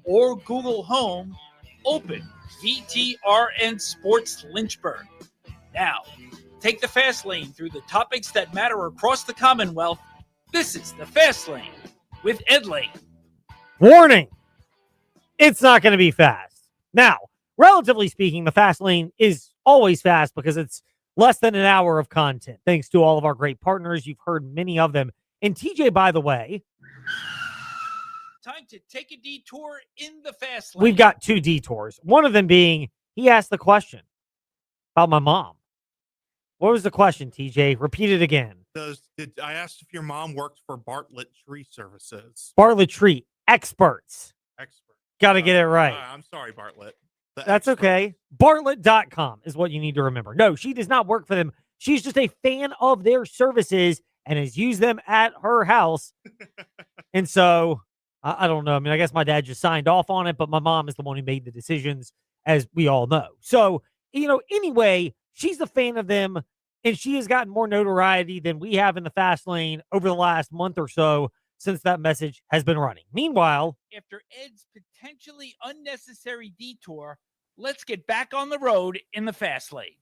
or Google Home, open VTRN Sports Lynchburg. Now, take the fast lane through the topics that matter across the Commonwealth. This is the Fast Lane with Ed Lane. Warning, it's not going to be fast. Now, relatively speaking, the fast lane is always fast because it's less than an hour of content, thanks to all of our great partners. You've heard many of them. And TJ, by the way, time to take a detour in the fast lane. We've got two detours. One of them being, he asked the question about my mom. What was the question, TJ? Repeat it again. I asked if your mom worked for Bartlett Tree Services. Bartlett Tree, experts. Got to get it right. I'm sorry, Bartlett. That's okay. Bartlett.com is what you need to remember. No, she does not work for them. She's just a fan of their services and has used them at her house. And so, I don't know. I mean, I guess my dad just signed off on it, but my mom is the one who made the decisions, as we all know. So, anyway, she's a fan of them, and she has gotten more notoriety than we have in the fast lane over the last month or so since that message has been running. Meanwhile, after Ed's potentially unnecessary detour, let's get back on the road in the fast lane.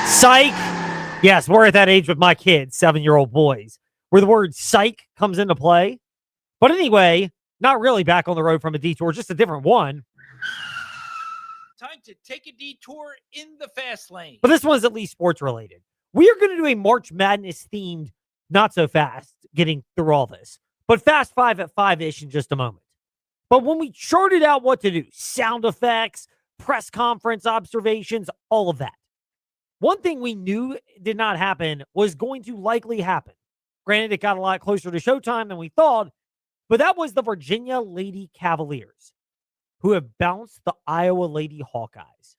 Psych. Yes, we're at that age with my kids, 7-year-old boys, where the word psych comes into play. But anyway, not really back on the road from a detour, just a different one. Time to take a detour in the fast lane. But this one's at least sports related. We are going to do a March Madness themed, not so fast, getting through all this, but Fast 5 at 5-ish in just a moment. But when we charted out what to do, sound effects, press conference observations, all of that, one thing we knew did not happen was going to likely happen. Granted, it got a lot closer to showtime than we thought, but that was the Virginia Lady Cavaliers, who have bounced the Iowa Lady Hawkeyes.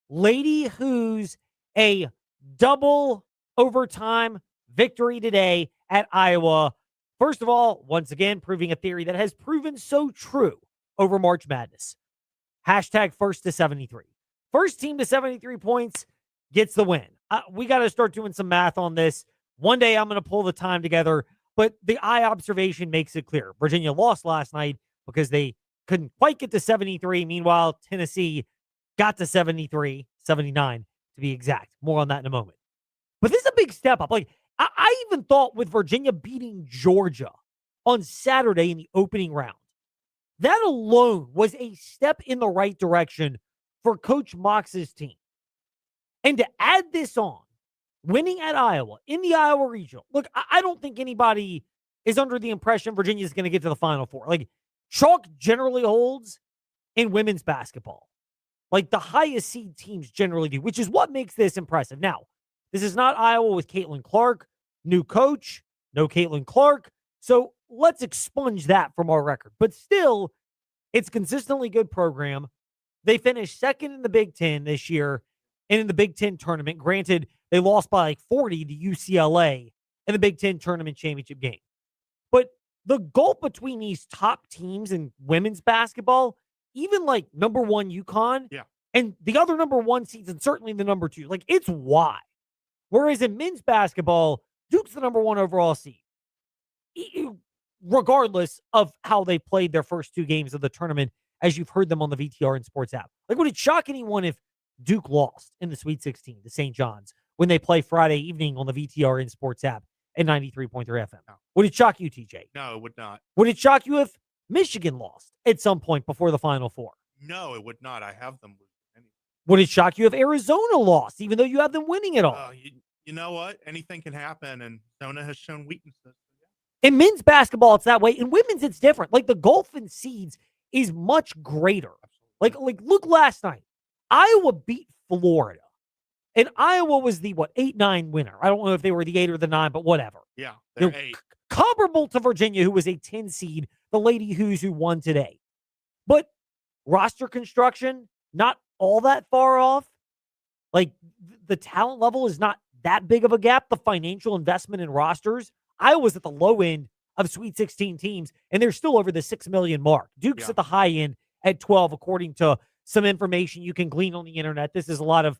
Lady who's a double overtime victory today at Iowa. First of all, once again, proving a theory that has proven so true over March Madness. Hashtag first to 73. First team to 73 points gets the win. We got to start doing some math on this. One day I'm going to pull the time together, but the eye observation makes it clear. Virginia lost last night because they couldn't quite get to 73. Meanwhile, Tennessee got to 73, 79 to be exact. More on that in a moment. But this is a big step up. Like, I even thought with Virginia beating Georgia on Saturday in the opening round, that alone was a step in the right direction for Coach Mox's team. And to add this on, winning at Iowa, in the Iowa regional, look, I don't think anybody is under the impression Virginia is going to get to the Final Four. Like, chalk generally holds in women's basketball. Like, the highest seed teams generally do, which is what makes this impressive. Now, this is not Iowa with Caitlin Clark. New coach, no Caitlin Clark. So let's expunge that from our record. But still, it's consistently good program. They finished second in the Big Ten this year and in the Big Ten tournament. Granted, they lost by like 40 to UCLA in the Big Ten tournament championship game. But the gulf between these top teams in women's basketball, even like number one UConn and the other number one seeds, and certainly the number two, like it's wide. Whereas in men's basketball, Duke's the number one overall seed, regardless of how they played their first two games of the tournament, as you've heard them on the VTRN Sports app. Like, would it shock anyone if Duke lost in the Sweet 16 to St. John's when they play Friday evening on the VTRN Sports app at 93.3 FM? No. Would it shock you, TJ? No, it would not. Would it shock you if Michigan lost at some point before the Final Four? No, it would not. I have them losing. Would it shock you if Arizona lost, even though you have them winning it all? You know what? Anything can happen, and Arizona has shown weaknesses. In men's basketball, it's that way. In women's, it's different. Like, the gulf in seeds is much greater. Like look last night. Iowa beat Florida. And Iowa was the, 8-9 winner. I don't know if they were the 8 or the 9, but whatever. Yeah, they're 8. Comparable to Virginia, who was a 10 seed, the Lady Who's who won today. But roster construction, not all that far off. Like, the talent level is not that big of a gap. The financial investment in rosters, Iowa's at the low end of Sweet 16 teams, and they're still over the 6 million mark. Duke's at the high end at 12, according to some information you can glean on the internet. This is a lot of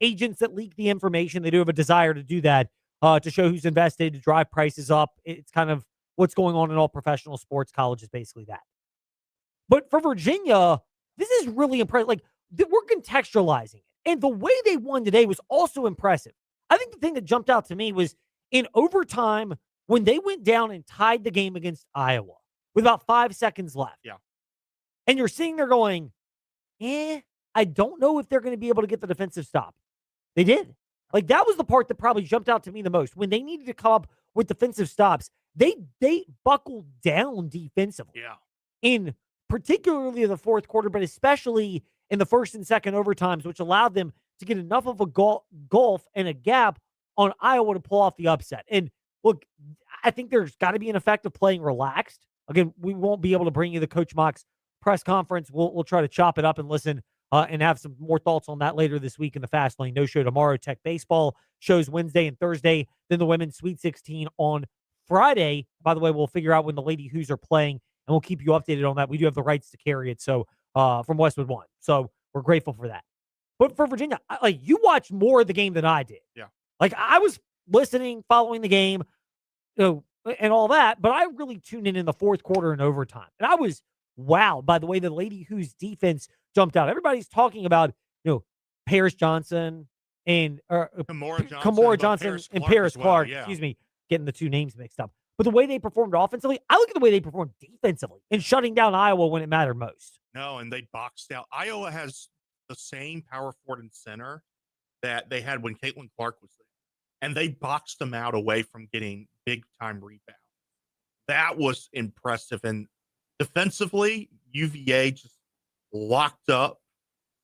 agents that leak the information. They do have a desire to do that to show who's invested, to drive prices up. It's kind of what's going on in all professional sports. College is basically that. But for Virginia, this is really impressive. Like, we're contextualizing it. And the way they won today was also impressive. I think the thing that jumped out to me was in overtime when they went down and tied the game against Iowa with about 5 seconds left. Yeah. And you're sitting there going, I don't know if they're going to be able to get the defensive stop. They did. Like, that was the part that probably jumped out to me the most. When they needed to come up with defensive stops, they buckled down defensively. Yeah. In particularly the fourth quarter, but especially in the first and second overtimes, which allowed them to get enough of a gulf and a gap on Iowa to pull off the upset. And look, I think there's got to be an effect of playing relaxed. Again, we won't be able to bring you the Coach Mock's press conference. We'll try to chop it up and listen and have some more thoughts on that later this week in the Fast Lane. No show tomorrow. Tech baseball shows Wednesday and Thursday. Then the women's Sweet 16 on Friday. By the way, we'll figure out when the Lady Hoos are playing, and we'll keep you updated on that. We do have the rights to carry it, so from Westwood One. So we're grateful for that. But for Virginia, like, you watched more of the game than I did. Yeah. Like, I was listening, following the game, and all that, but I really tuned in the fourth quarter and overtime. And I was wowed by the way the Lady Hoos defense jumped out. Everybody's talking about, Paris Johnson and Kimora Johnson and Paris Clark. Yeah. Excuse me, getting the two names mixed up. But the way they performed offensively, I look at the way they performed defensively and shutting down Iowa when it mattered most. No, and they boxed out. Iowa has the same power forward and center that they had when Caitlin Clark was there. And they boxed them out away from getting big-time rebounds. That was impressive. And defensively, UVA just locked up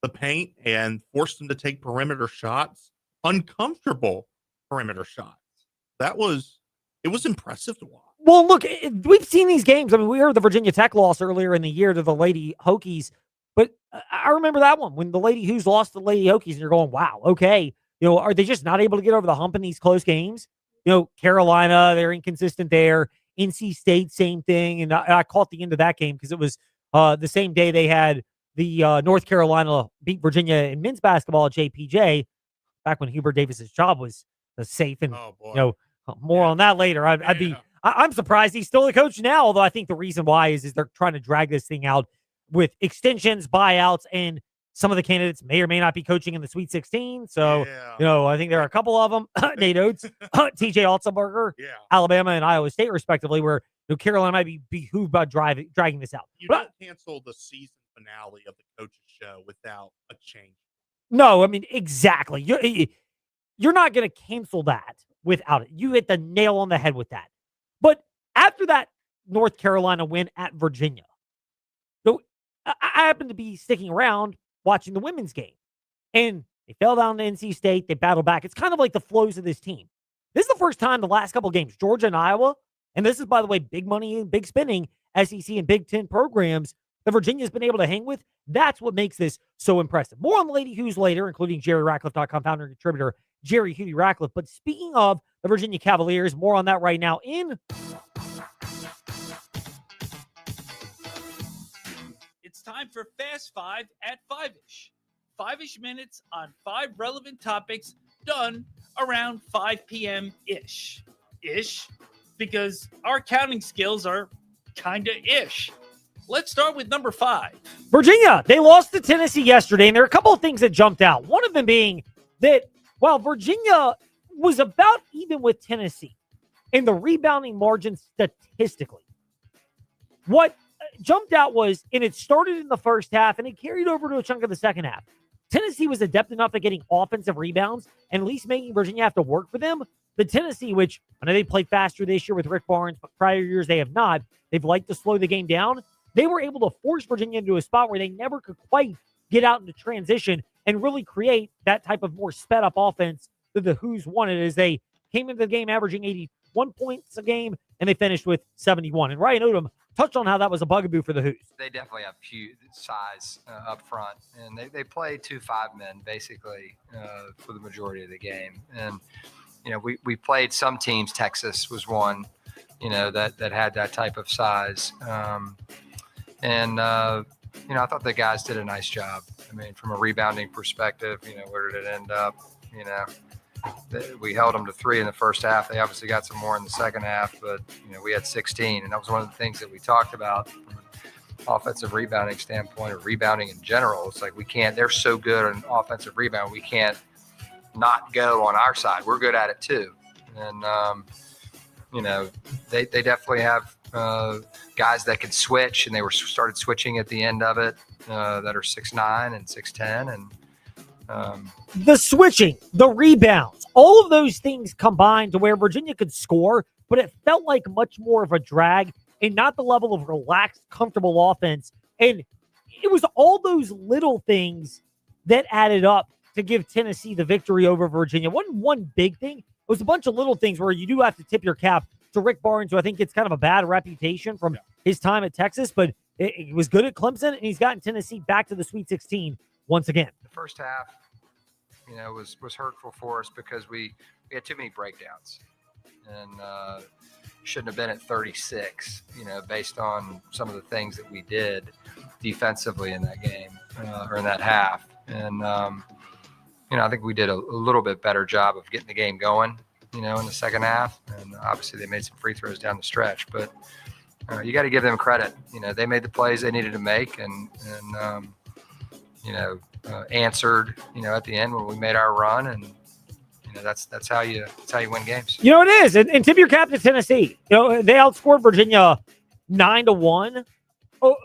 the paint and forced them to take perimeter shots, uncomfortable perimeter shots. It was impressive to watch. Well, look, we've seen these games. I mean, we heard the Virginia Tech loss earlier in the year to the Lady Hokies, but I remember that one when the Lady Hoos lost to the Lady Hokies, and you're going, wow, okay. Are they just not able to get over the hump in these close games? Carolina, they're inconsistent there. NC State, same thing. And I caught the end of that game because it was the same day they had the North Carolina beat Virginia in men's basketball at JPJ, back when Hubert Davis's job was safe. And, more on that later. I'm surprised he's still the coach now, although I think the reason why is they're trying to drag this thing out with extensions, buyouts, and some of the candidates may or may not be coaching in the Sweet 16. So, I think there are a couple of them, Nate Oates, TJ Otzelberger, Alabama and Iowa State, respectively, where Carolina might be behooved about dragging this out. You don't cancel the season finale of the coach's show without a change. No, I mean, exactly. You're not going to cancel that without it. You hit the nail on the head with that. But after that North Carolina win at Virginia, so I happened to be sticking around watching the women's game. And they fell down to NC State. They battled back. It's kind of like the flows of this team. This is the first time the last couple of games, Georgia and Iowa, and this is, by the way, big money and big spending SEC and Big Ten programs that Virginia's been able to hang with. That's what makes this so impressive. More on the Lady Hoos later, including JerryRatcliffe.com founder and contributor Jerry Hootie Ratcliffe. But speaking of the Virginia Cavaliers, more on that right now in... It's time for Fast Five at 5-ish. 5-ish minutes on 5 relevant topics done around 5 p.m.-ish. Ish, because our counting skills are kinda ish. Let's start with number 5. Virginia, they lost to Tennessee yesterday, and there are a couple of things that jumped out. One of them being that while Virginia was about even with Tennessee in the rebounding margin statistically, what jumped out was, and it started in the first half, and it carried over to a chunk of the second half. Tennessee was adept enough at getting offensive rebounds and at least making Virginia have to work for them. The Tennessee, which I know they played faster this year with Rick Barnes, but prior years they have not. They've liked to slow the game down. They were able to force Virginia into a spot where they never could quite get out into transition and really create that type of more sped up offense that the Hoos wanted, as they came into the game averaging 81 points a game and they finished with 71. And Ryan Odom touched on how that was a bugaboo for the Hoos. They definitely have huge size up front, and they play 2 5-men basically for the majority of the game. And we played some teams. Texas was one, that had that type of size. I thought the guys did a nice job. I mean, from a rebounding perspective, where did it end up? we held them to 3 in the first half. They obviously got some more in the second half, but we had 16, and that was one of the things that we talked about from an offensive rebounding standpoint, or rebounding in general. It's like they're so good on offensive rebound, we can't not go on our side. We're good at it too, and they definitely have guys that can switch, and they started switching at the end of it that are 6'9" and 6'10", and the switching, the rebounds, all of those things combined to where Virginia could score, but it felt like much more of a drag and not the level of relaxed, comfortable offense. And it was all those little things that added up to give Tennessee the victory over Virginia. One big thing. It was a bunch of little things where you do have to tip your cap to Rick Barnes, who I think gets kind of a bad reputation from his time at Texas, but he was good at Clemson, and he's gotten Tennessee back to the Sweet 16 once again. The first half, was hurtful for us because we had too many breakdowns, and shouldn't have been at 36, based on some of the things that we did defensively in that game or in that half. And, I think we did a little bit better job of getting the game going, in the second half. And obviously they made some free throws down the stretch, but you got to give them credit. They made the plays they needed to make and answered, at the end when we made our run. And, that's how you win games. It is. And tip your cap to Tennessee. They outscored Virginia 9-1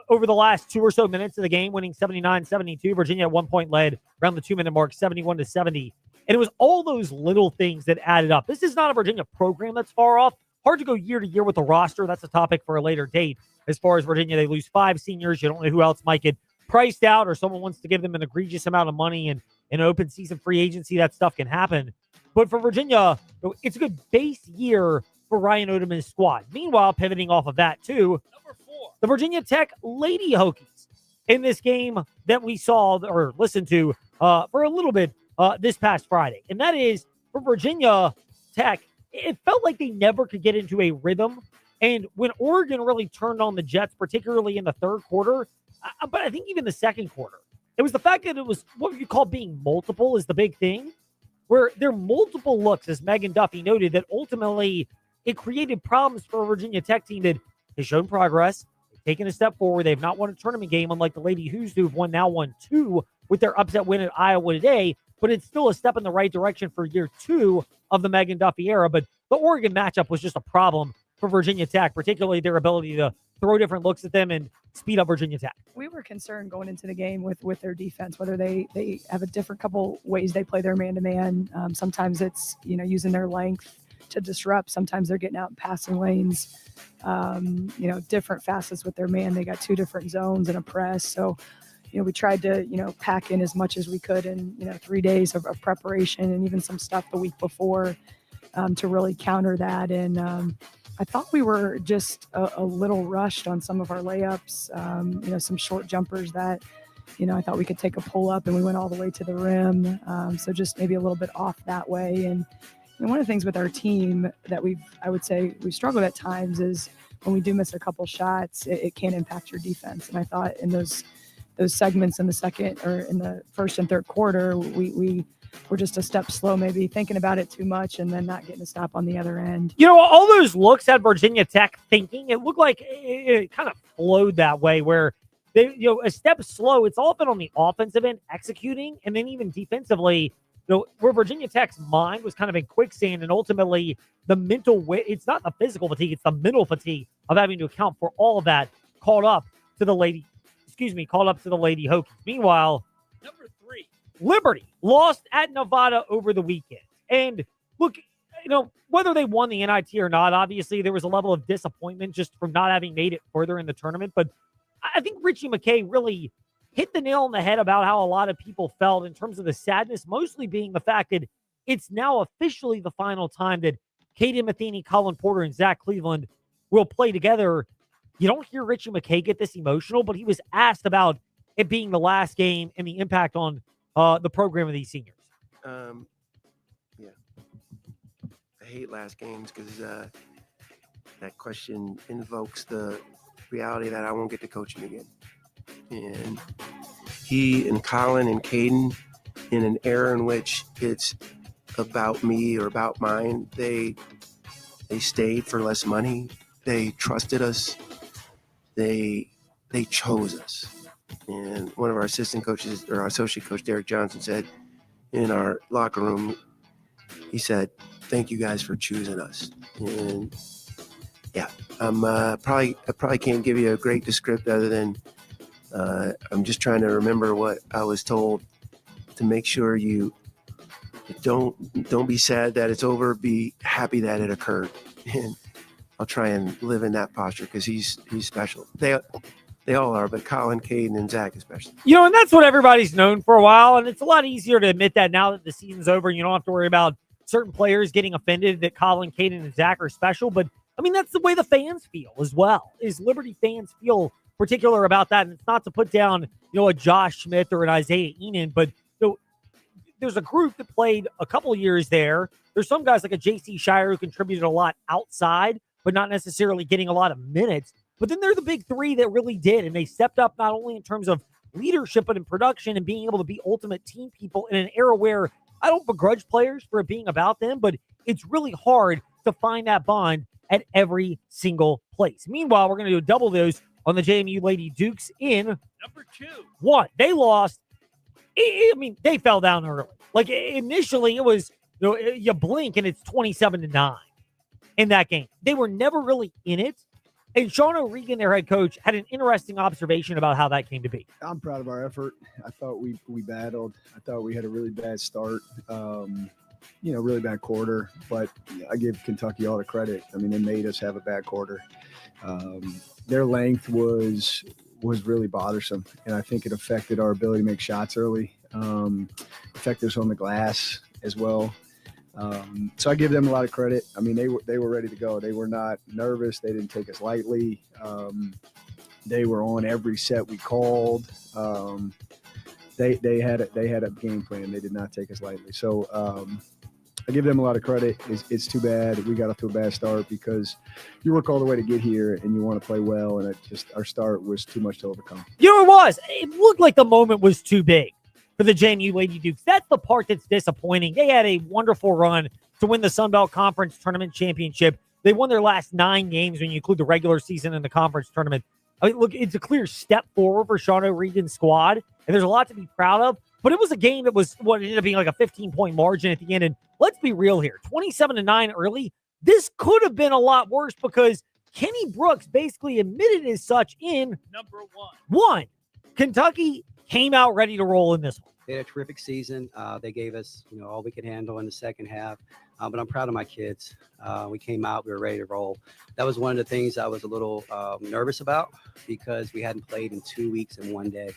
over the last 2 or so minutes of the game, winning 79-72. Virginia at one point led around the 2-minute mark, 71-70. And it was all those little things that added up. This is not a Virginia program that's far off. Hard to go year to year with the roster. That's a topic for a later date. As far as Virginia, they lose 5 seniors. You don't know who else might get priced out, or someone wants to give them an egregious amount of money and an open season free agency. That stuff can happen. But for Virginia, it's a good base year for Ryan Odom's squad. Meanwhile, pivoting off of that too, number 4, the Virginia Tech Lady Hokies in this game that we saw or listened to for a little bit this past Friday. And that is, for Virginia Tech, it felt like they never could get into a rhythm. And when Oregon really turned on the Jets, particularly in the third quarter, but I think even the second quarter, it was the fact that it was what you call being multiple is the big thing, where there are multiple looks, as Megan Duffy noted, that ultimately it created problems for a Virginia Tech team that has shown progress. They've taken a step forward. They've not won a tournament game, unlike the Lady Hoos, who've won 2 with their upset win at Iowa today. But it's still a step in the right direction for year 2 of the Megan Duffy era. But the Oregon matchup was just a problem for Virginia Tech, particularly their ability to throw different looks at them and speed up Virginia Tech. We were concerned going into the game with their defense, whether they have a different couple ways they play their man-to-man. Sometimes it's, using their length to disrupt. Sometimes they're getting out in passing lanes, different facets with their man. They got 2 different zones and a press. So, we tried to, pack in as much as we could in, 3 days of preparation and even some stuff the week before to really counter that. And I thought we were just a little rushed on some of our layups, some short jumpers that, I thought we could take a pull up and we went all the way to the rim. So just maybe a little bit off that way. And one of the things with our team that I would say we struggled at times is when we do miss a couple shots, it can impact your defense. And I thought in those segments in the second or in the first and third quarter, we were just a step slow, maybe thinking about it too much and then not getting a stop on the other end. All those looks at Virginia Tech thinking, it looked like it kind of flowed that way where they, a step slow. It's often on the offensive end executing, and then even defensively, where Virginia Tech's mind was kind of in quicksand, and ultimately the mental it's not the physical fatigue, it's the mental fatigue of having to account for all of that called up to the Lady Hokies. Meanwhile, number 3, Liberty lost at Nevada over the weekend. And look, whether they won the NIT or not, obviously there was a level of disappointment just from not having made it further in the tournament. But I think Richie McKay really hit the nail on the head about how a lot of people felt in terms of the sadness, mostly being the fact that it's now officially the final time that Kaden Matheny, Colin Porter, and Zach Cleveland will play together. You don't hear Richie McKay get this emotional, but he was asked about it being the last game and the impact on the program of these seniors. Yeah. I hate last games because that question invokes the reality that I won't get to coach him again. And he and Colin and Caden, in an era in which it's about me or about mine. They stayed for less money. They trusted us. They chose us. And one of our assistant coaches, or our associate coach, Derek Johnson, said in our locker room, he said, "Thank you guys for choosing us." And yeah, I probably can't give you a great description other than I'm just trying to remember what I was told, to make sure you don't be sad that it's over, be happy that it occurred. And I'll try and live in that posture because he's special. They all are, but Colin, Caden, and Zach especially. And that's what everybody's known for a while, and it's a lot easier to admit that now that the season's over and you don't have to worry about certain players getting offended that Colin, Caden, and Zach are special. But, I mean, that's the way the fans feel as well, is Liberty fans feel particular about that. And it's not to put down, a Josh Smith or an Isaiah Enan, but there's a group that played a couple years there. There's some guys like a J.C. Shire who contributed a lot outside, but not necessarily getting a lot of minutes. But then they're the big three that really did, and they stepped up not only in terms of leadership, but in production and being able to be ultimate team people in an era where I don't begrudge players for it being about them, but it's really hard to find that bond at every single place. Meanwhile, we're going to do a double dose on the JMU Lady Dukes in Number 2. 1. They lost. They fell down early. Like, initially, it was, you blink and it's 27-9 in that game. They were never really in it. And Sean O'Regan, their head coach, had an interesting observation about how that came to be. I'm proud of our effort. I thought we battled. I thought we had a really bad start, really bad quarter. But I give Kentucky all the credit. I mean, they made us have a bad quarter. Their length was really bothersome, and I think it affected our ability to make shots early. Affected us on the glass as well. So I give them a lot of credit. I mean, they were ready to go. They were not nervous. They didn't take us lightly. They were on every set we called. They had a game plan. They did not take us lightly. So I give them a lot of credit. It's too bad we got off to a bad start because you work all the way to get here and you want to play well, and our start was too much to overcome. It was. It looked like the moment was too big for the JMU Lady Dukes. That's the part that's disappointing. They had a wonderful run to win the Sun Belt Conference Tournament Championship. They won their last 9 games when you include the regular season and the conference tournament. I mean, look, it's a clear step forward for Sean O'Regan's squad, and there's a lot to be proud of. But it was a game that was what ended up being like a 15-point margin at the end. And let's be real here, 27-9 early. This could have been a lot worse because Kenny Brooks basically admitted as such in Number 1. Kentucky came out ready to roll in this one. They had a terrific season. They gave us, all we could handle in the second half. But I'm proud of my kids. We came out, we were ready to roll. That was one of the things I was a little nervous about because we hadn't played in 2 weeks in 1 day.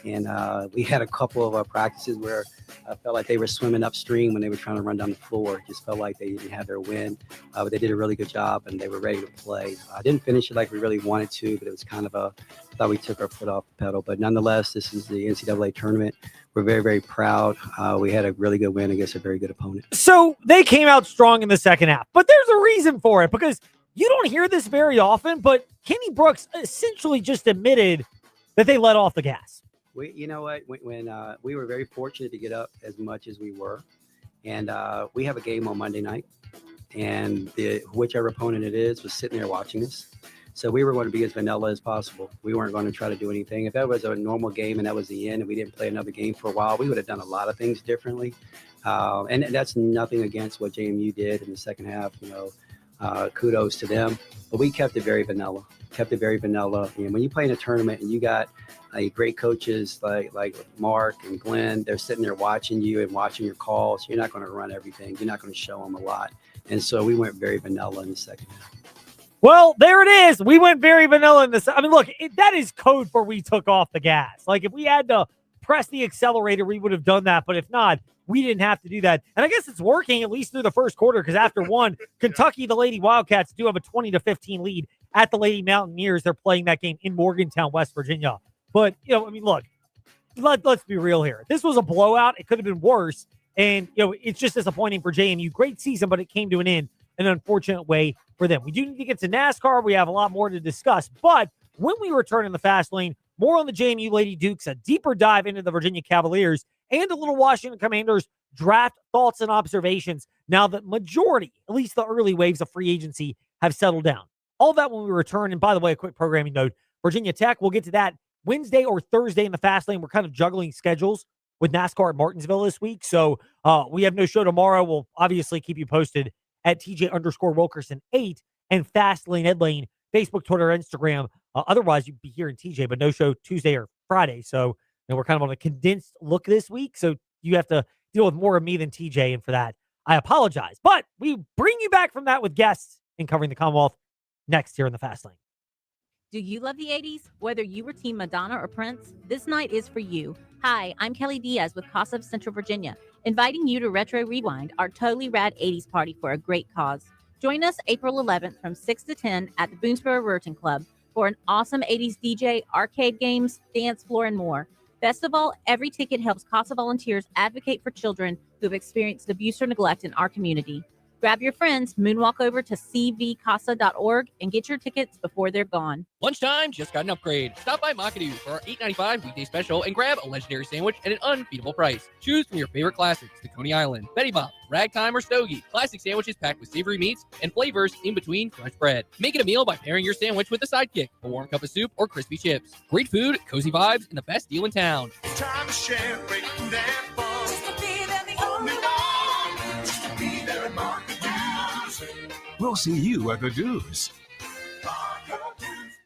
And we had a couple of practices where I felt like they were swimming upstream when they were trying to run down the floor. It just felt like they didn't have their wind, but they did a really good job and they were ready to play. I didn't finish it like we really wanted to, but it was kind of I thought we took our foot off the pedal. But nonetheless, this is the NCAA tournament. We're very, very proud. We had a really good win against a very good opponent. So they came out strong in the second half, but there's a reason for it because you don't hear this very often, but Kenny Brooks essentially just admitted that they let off the gas. You know what? When we were very fortunate to get up as much as we were, and we have a game on Monday night, and whichever opponent it is was sitting there watching us. So we were going to be as vanilla as possible. We weren't going to try to do anything. If that was a normal game and that was the end and we didn't play another game for a while, we would have done a lot of things differently. And that's nothing against what JMU did in the second half. Kudos to them. But we kept it very vanilla. And when you play in a tournament and you got great coaches like Mark and Glenn, they're sitting there watching you and watching your calls. You're not going to run everything. You're not going to show them a lot. And so we went very vanilla in the second half. Well, there it is. We went very vanilla in this. I mean, look, that is code for we took off the gas. Like, if we had to press the accelerator, we would have done that. But if not, we didn't have to do that. And I guess it's working at least through the first quarter because after one, Kentucky, the Lady Wildcats do have a 20-15 lead at the Lady Mountaineers. They're playing that game in Morgantown, West Virginia. But, look, let's be real here. This was a blowout. It could have been worse. And, it's just disappointing for JMU. Great season, but it came to an end. An unfortunate way for them. We do need to get to NASCAR. We have a lot more to discuss. But when we return in the fast lane, more on the JMU Lady Dukes, a deeper dive into the Virginia Cavaliers, and a little Washington Commanders draft thoughts and observations now that majority, at least the early waves of free agency, have settled down. All that when we return. And by the way, a quick programming note, Virginia Tech, we'll get to that Wednesday or Thursday in the Fast Lane. We're kind of juggling schedules with NASCAR at Martinsville this week. So we have no show tomorrow. We'll obviously keep you posted at TJ_Wilkerson8 and Fast Lane Ed Lane, Facebook, Twitter, Instagram. Otherwise, you'd be hearing TJ, but no show Tuesday or Friday. So we're kind of on a condensed look this week. So you have to deal with more of me than TJ. And for that, I apologize. But we bring you back from that with guests in covering the Commonwealth next here in the Fast Lane. Do you love the 80s? Whether you were Team Madonna or Prince, this night is for you. Hi, I'm Kelly Diaz with Casa of Central Virginia, inviting you to Retro Rewind, our totally rad 80s party for a great cause. Join us April 11th from 6 to 10 at the Boonesboro Ruritan Club for an awesome 80s DJ, arcade games, dance floor, and more. Best of all, every ticket helps Casa volunteers advocate for children who have experienced abuse or neglect in our community. Grab your friends, moonwalk over to cvcasa.org, and get your tickets before they're gone. Lunchtime just got an upgrade. Stop by Makadu for our $8.95 weekday special and grab a legendary sandwich at an unbeatable price. Choose from your favorite classics, the Coney Island, Betty Bob, Ragtime, or Stogie. Classic sandwiches packed with savory meats and flavors in between fresh bread. Make it a meal by pairing your sandwich with a sidekick, a warm cup of soup, or crispy chips. Great food, cozy vibes, and the best deal in town. Time to share great food and fun. Just to be there the only one. Just to be there at Market Dues. We'll see you at the Dues.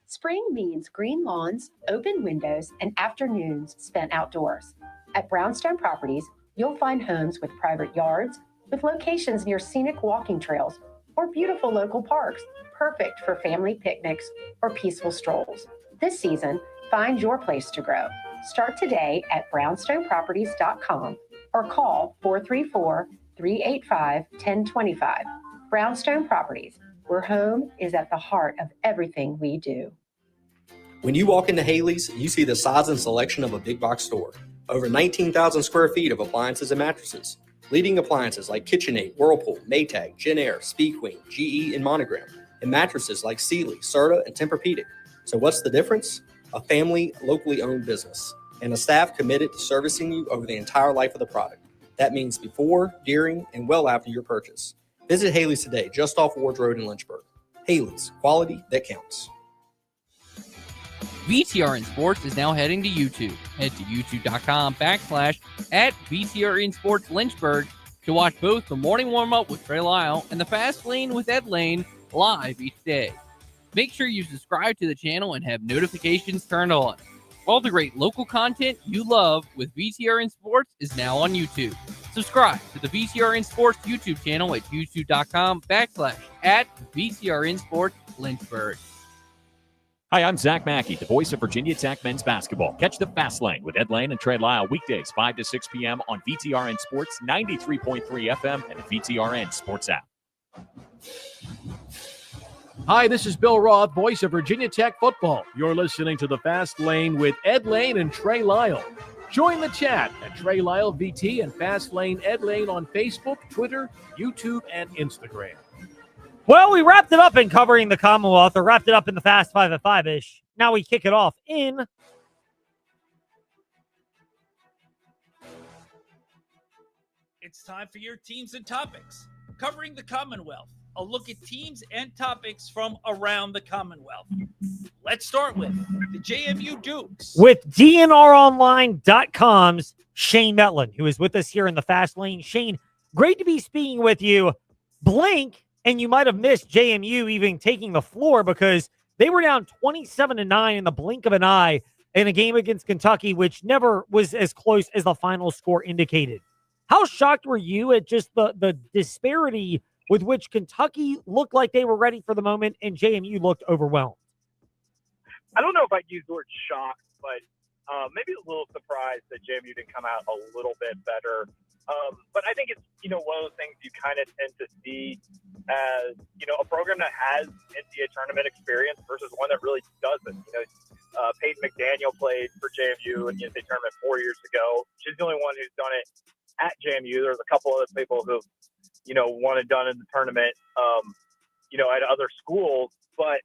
Spring means green lawns, open windows, and afternoons spent outdoors. At Brownstone Properties, you'll find homes with private yards, with locations near scenic walking trails, or beautiful local parks, perfect for family picnics or peaceful strolls. This season, find your place to grow. Start today at brownstoneproperties.com or call 434-385-1025. Brownstone Properties, where home is at the heart of everything we do. When you walk into Haley's, you see the size and selection of a big box store. Over 19,000 square feet of appliances and mattresses. Leading appliances like KitchenAid, Whirlpool, Maytag, Genair, Speed Queen, GE, and Monogram. And mattresses like Sealy, Serta, and Tempur-Pedic. So what's the difference? A family, locally owned business. And a staff committed to servicing you over the entire life of the product. That means before, during, and well after your purchase. Visit Haley's today, just off Ward Road in Lynchburg. Haley's, quality that counts. VTRN Sports is now heading to YouTube. Head to youtube.com/@VTRN Sports Lynchburg to watch both the morning warm-up with Trey Lyle and the Fast Lane with Ed Lane live each day. Make sure you subscribe to the channel and have notifications turned on. All the great local content you love with VTRN Sports is now on YouTube. Subscribe to the VTRN Sports YouTube channel at youtube.com/@VTRN Sports Lynchburg. Hi, I'm Zach Mackey, the voice of Virginia Tech men's basketball. Catch the Fast Lane with Ed Lane and Trey Lyle weekdays 5 to 6 p.m. on VTRN Sports 93.3 FM and the VTRN Sports app. Hi, this is Bill Roth, voice of Virginia Tech football. You're listening to the Fast Lane with Ed Lane and Trey Lyle. Join the chat at Trey Lyle VT and Fast Lane Ed Lane on Facebook, Twitter, YouTube, and Instagram. Well, we wrapped it up in covering the Commonwealth, or wrapped it up in the Fast 5 at 5-ish. Now we kick it off in It's time for your teams and topics. Covering the Commonwealth, a look at teams and topics from around the Commonwealth. Let's start with the JMU Dukes. with DNRonline.com's Shane Metlin, who is with us here in the Fast Lane. Shane, great to be speaking with you. Blink, and you might have missed JMU even taking the floor because they were down 27-9 in the blink of an eye in a game against Kentucky, which never was as close as the final score indicated. How shocked were you at just the disparity with which Kentucky looked like they were ready for the moment and JMU looked overwhelmed? I don't know if I'd use the word shocked, but maybe a little surprised that JMU didn't come out a little bit better. But I think it's, one of those things you kind of tend to see as, a program that has NCAA tournament experience versus one that really doesn't. Peyton McDaniel played for JMU in the NCAA tournament 4 years ago. She's the only one who's done it at JMU. There's a couple other people who've, won and done in the tournament, at other schools. But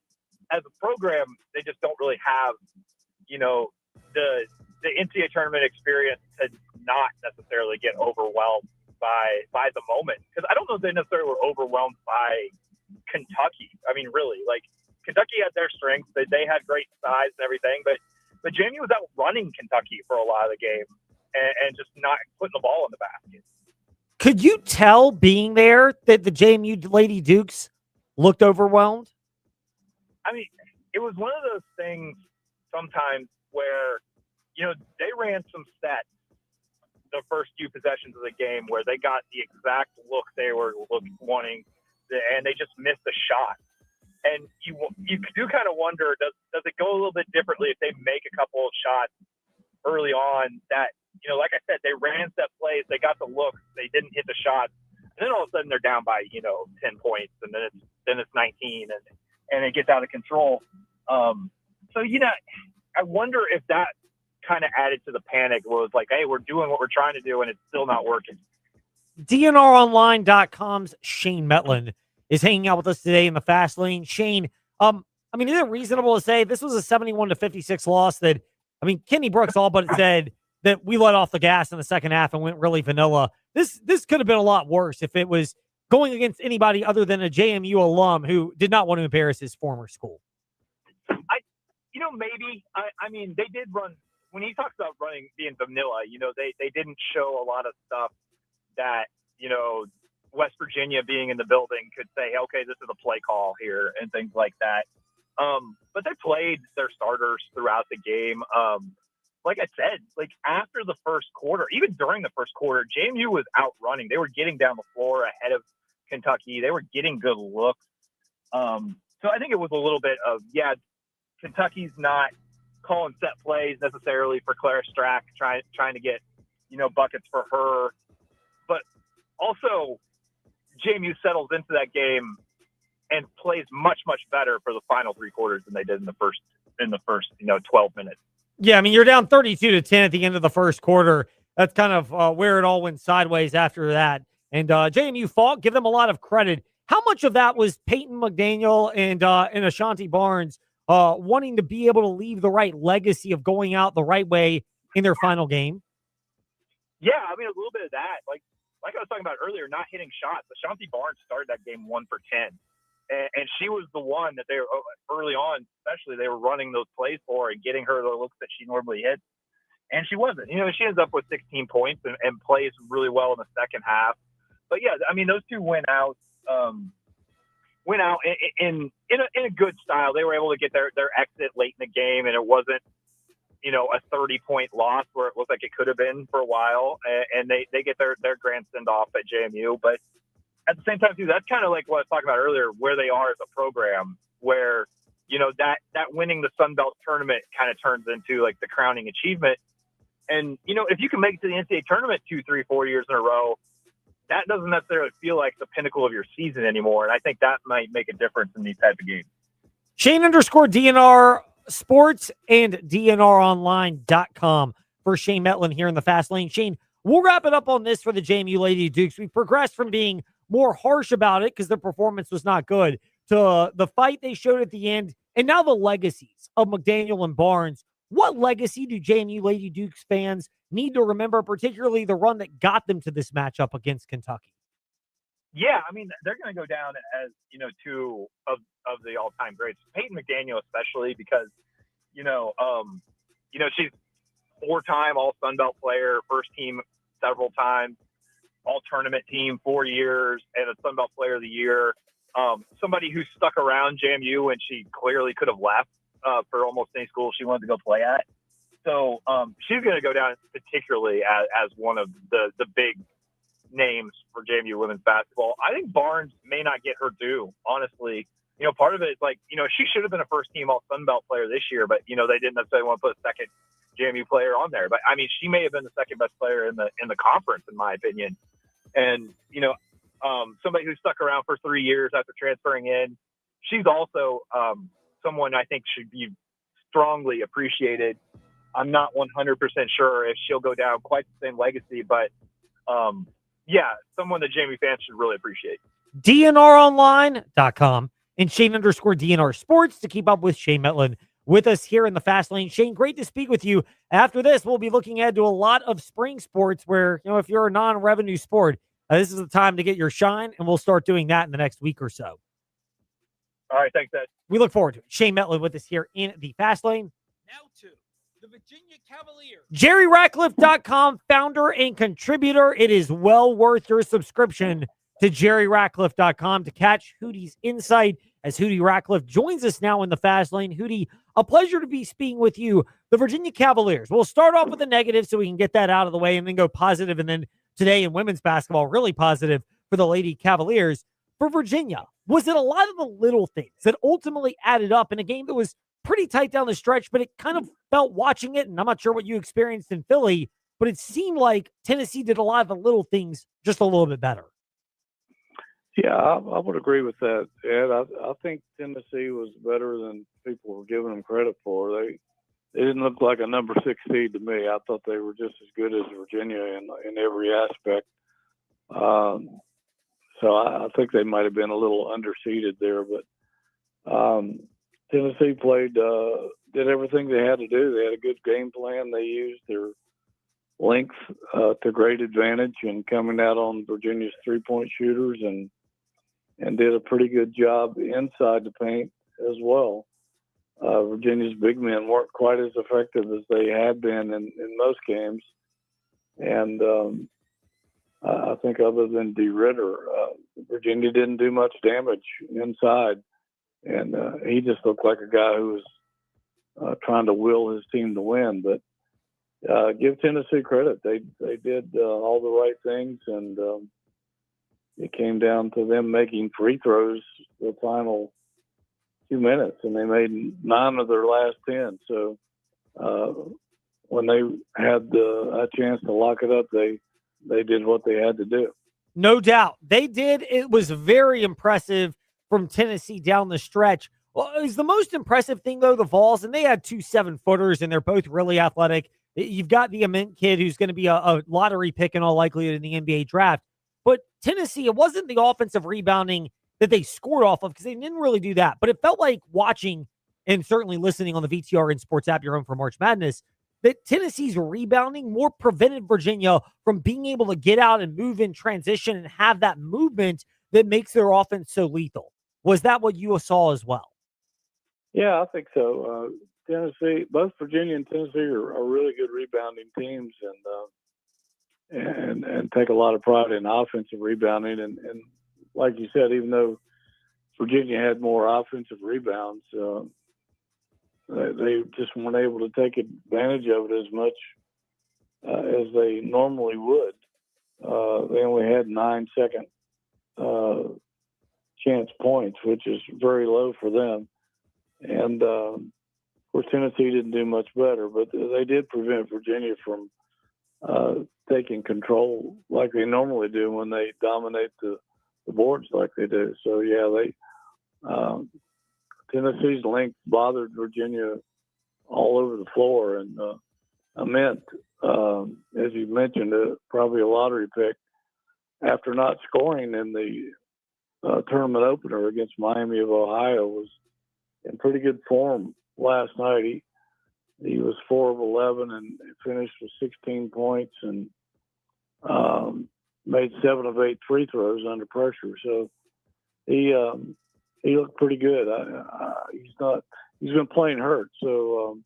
as a program, they just don't really have, the NCAA tournament experience to not necessarily get overwhelmed by the moment, because I don't know if they necessarily were overwhelmed by Kentucky. I mean, really, like Kentucky had their strengths; they had great size and everything, but JMU was outrunning Kentucky for a lot of the game and just not putting the ball in the basket. Could you tell being there that the JMU Lady Dukes looked overwhelmed? I mean, it was one of those things sometimes where, they ran some stats the first few possessions of the game where they got the exact look they were wanting, and they just missed a shot. And you do kind of wonder, does it go a little bit differently if they make a couple of shots early on that, like I said, they ran set plays, they got the look, they didn't hit the shots, and then all of a sudden they're down by 10 points, and then it's 19, and it gets out of control. So I wonder if that kind of added to the panic. Was like, hey, we're doing what we're trying to do, and it's still not working. DNRonline.com's Shane Metlin is hanging out with us today in the Fast Lane. Shane, I mean, is it reasonable to say this was a 71-56 loss that, I mean, Kenny Brooks all but said that we let off the gas in the second half and went really vanilla. This could have been a lot worse if it was going against anybody other than a JMU alum who did not want to embarrass his former school. Maybe. I mean, they did run, when he talks about being vanilla, they didn't show a lot of stuff that, West Virginia being in the building could say, okay, this is a play call here and things like that. But they played their starters throughout the game. Like I said, like after the first quarter, even during the first quarter, JMU was outrunning. They were getting down the floor ahead of Kentucky. They were getting good looks. So I think it was a little bit of, Kentucky's not calling set plays necessarily for Clara Strack, trying to get, buckets for her. But also, JMU settles into that game and plays much, much better for the final three quarters than they did in the first 12 minutes. Yeah, I mean, you're down 32-10 at the end of the first quarter. That's kind of where it all went sideways after that. And JMU fought, give them a lot of credit. How much of that was Peyton McDaniel and Ashanti Barnes wanting to be able to leave the right legacy of going out the right way in their final game? Yeah, I mean, a little bit of that. Like I was talking about earlier, not hitting shots. Ashanti Barnes started that game 1 for 10. And she was the one that they were early on, especially they were running those plays for and getting her the looks that she normally hits. And she wasn't. She ends up with 16 points and plays really well in the second half. But yeah, I mean, those two went out in a good style. They were able to get their exit late in the game, and it wasn't, a 30-point loss where it looked like it could have been for a while. And they get their grand send off at JMU. But at the same time, too, that's kind of like what I was talking about earlier, where they are as a program, where, that winning the Sun Belt tournament kind of turns into like the crowning achievement. And, if you can make it to the NCAA tournament 2, 3, 4 years in a row, that doesn't necessarily feel like the pinnacle of your season anymore. And I think that might make a difference in these type of games. Shane_DNR Sports and DNRonline.com for Shane Metlin here in the Fast Lane. Shane, we'll wrap it up on this for the JMU Lady Dukes. We progressed from being more harsh about it because their performance was not good to the fight they showed at the end, and now the legacies of McDaniel and Barnes. What legacy do JMU Lady Dukes fans need to remember, particularly the run that got them to this matchup against Kentucky? Yeah, I mean, they're going to go down as, two of the all-time greats. Peyton McDaniel especially because, she's 4-time All-Sun Belt player, first team several times, All-Tournament team 4 years, and a Sun Belt Player of the Year. Somebody who stuck around JMU when she clearly could have left for almost any school she wanted to go play at. So she's going to go down particularly as one of the big names for JMU women's basketball. I think Barnes may not get her due, honestly. Part of it is like, she should have been a first-team All-Sun Belt player this year, but, they didn't necessarily want to put a second JMU player on there. But, I mean, she may have been the second-best player in the conference, in my opinion. And, somebody who stuck around for 3 years after transferring in, she's also someone I think should be strongly appreciated. I'm not 100% sure if she'll go down quite the same legacy, but, someone that JMU fans should really appreciate. DNRonline.com and Shane_DNR Sports to keep up with Shane Metlin with us here in the Fast Lane. Shane, great to speak with you. After this, we'll be looking ahead to a lot of spring sports where, if you're a non-revenue sport, This is the time to get your shine, and we'll start doing that in the next week or so. All right, thanks, Ed. We look forward to it. Shane Metlin with us here in the Fast Lane. Now to the Virginia Cavaliers. JerryRatcliffe.com, founder and contributor. It is well worth your subscription to JerryRatcliffe.com to catch Hootie's insight as Hootie Ratcliffe joins us now in the Fast Lane. Hootie, a pleasure to be speaking with you. The Virginia Cavaliers. We'll start off with the negative so we can get that out of the way and then go positive. And then today in women's basketball, really positive for the Lady Cavaliers. For Virginia, was it a lot of the little things that ultimately added up in a game that was pretty tight down the stretch, but it kind of felt watching it, and I'm not sure what you experienced in Philly, but it seemed like Tennessee did a lot of the little things just a little bit better. Yeah, I would agree with that, Ed. I think Tennessee was better than people were giving them credit for. They didn't look like a number 6 seed to me. I thought they were just as good as Virginia in every aspect. So I think they might have been a little underseeded there, but Tennessee did everything they had to do. They had a good game plan. They used their length to great advantage and coming out on Virginia's 3-point shooters and did a pretty good job inside the paint as well. Virginia's big men weren't quite as effective as they had been in most games. And I think other than D. Ritter, Virginia didn't do much damage inside. And he just looked like a guy who was trying to will his team to win. But give Tennessee credit. They did all the right things, and it came down to them making free throws the final 2 minutes, and they made 9 of their last 10. So when they had a chance to lock it up, they did what they had to do. No doubt. They did. It was very impressive from Tennessee down the stretch. Well, it was the most impressive thing, though, the Vols, and they had 2 7-footers, and they're both really athletic. You've got the Ament kid who's going to be a lottery pick in all likelihood in the NBA draft. But Tennessee, it wasn't the offensive rebounding that they scored off of because they didn't really do that. But it felt like watching and certainly listening on the VTR and Sports app, your home for March Madness, that Tennessee's rebounding more prevented Virginia from being able to get out and move in transition and have that movement that makes their offense so lethal. Was that what you saw as well? Yeah, I think so. Tennessee, both Virginia and Tennessee are really good rebounding teams, and take a lot of pride in offensive rebounding. And like you said, even though Virginia had more offensive rebounds, they just weren't able to take advantage of it as much as they normally would. They only had 9-second chance points, which is very low for them. And of course, Tennessee didn't do much better, but they did prevent Virginia from taking control like they normally do when they dominate the boards like they do. So yeah, Tennessee's length bothered Virginia all over the floor, and Ament, as you mentioned, probably a lottery pick after not scoring in the tournament opener against Miami of Ohio, was in pretty good form last night. He was 4 of 11 and finished with 16 points and made 7 of 8 free throws under pressure. So he looked pretty good. He's been playing hurt, so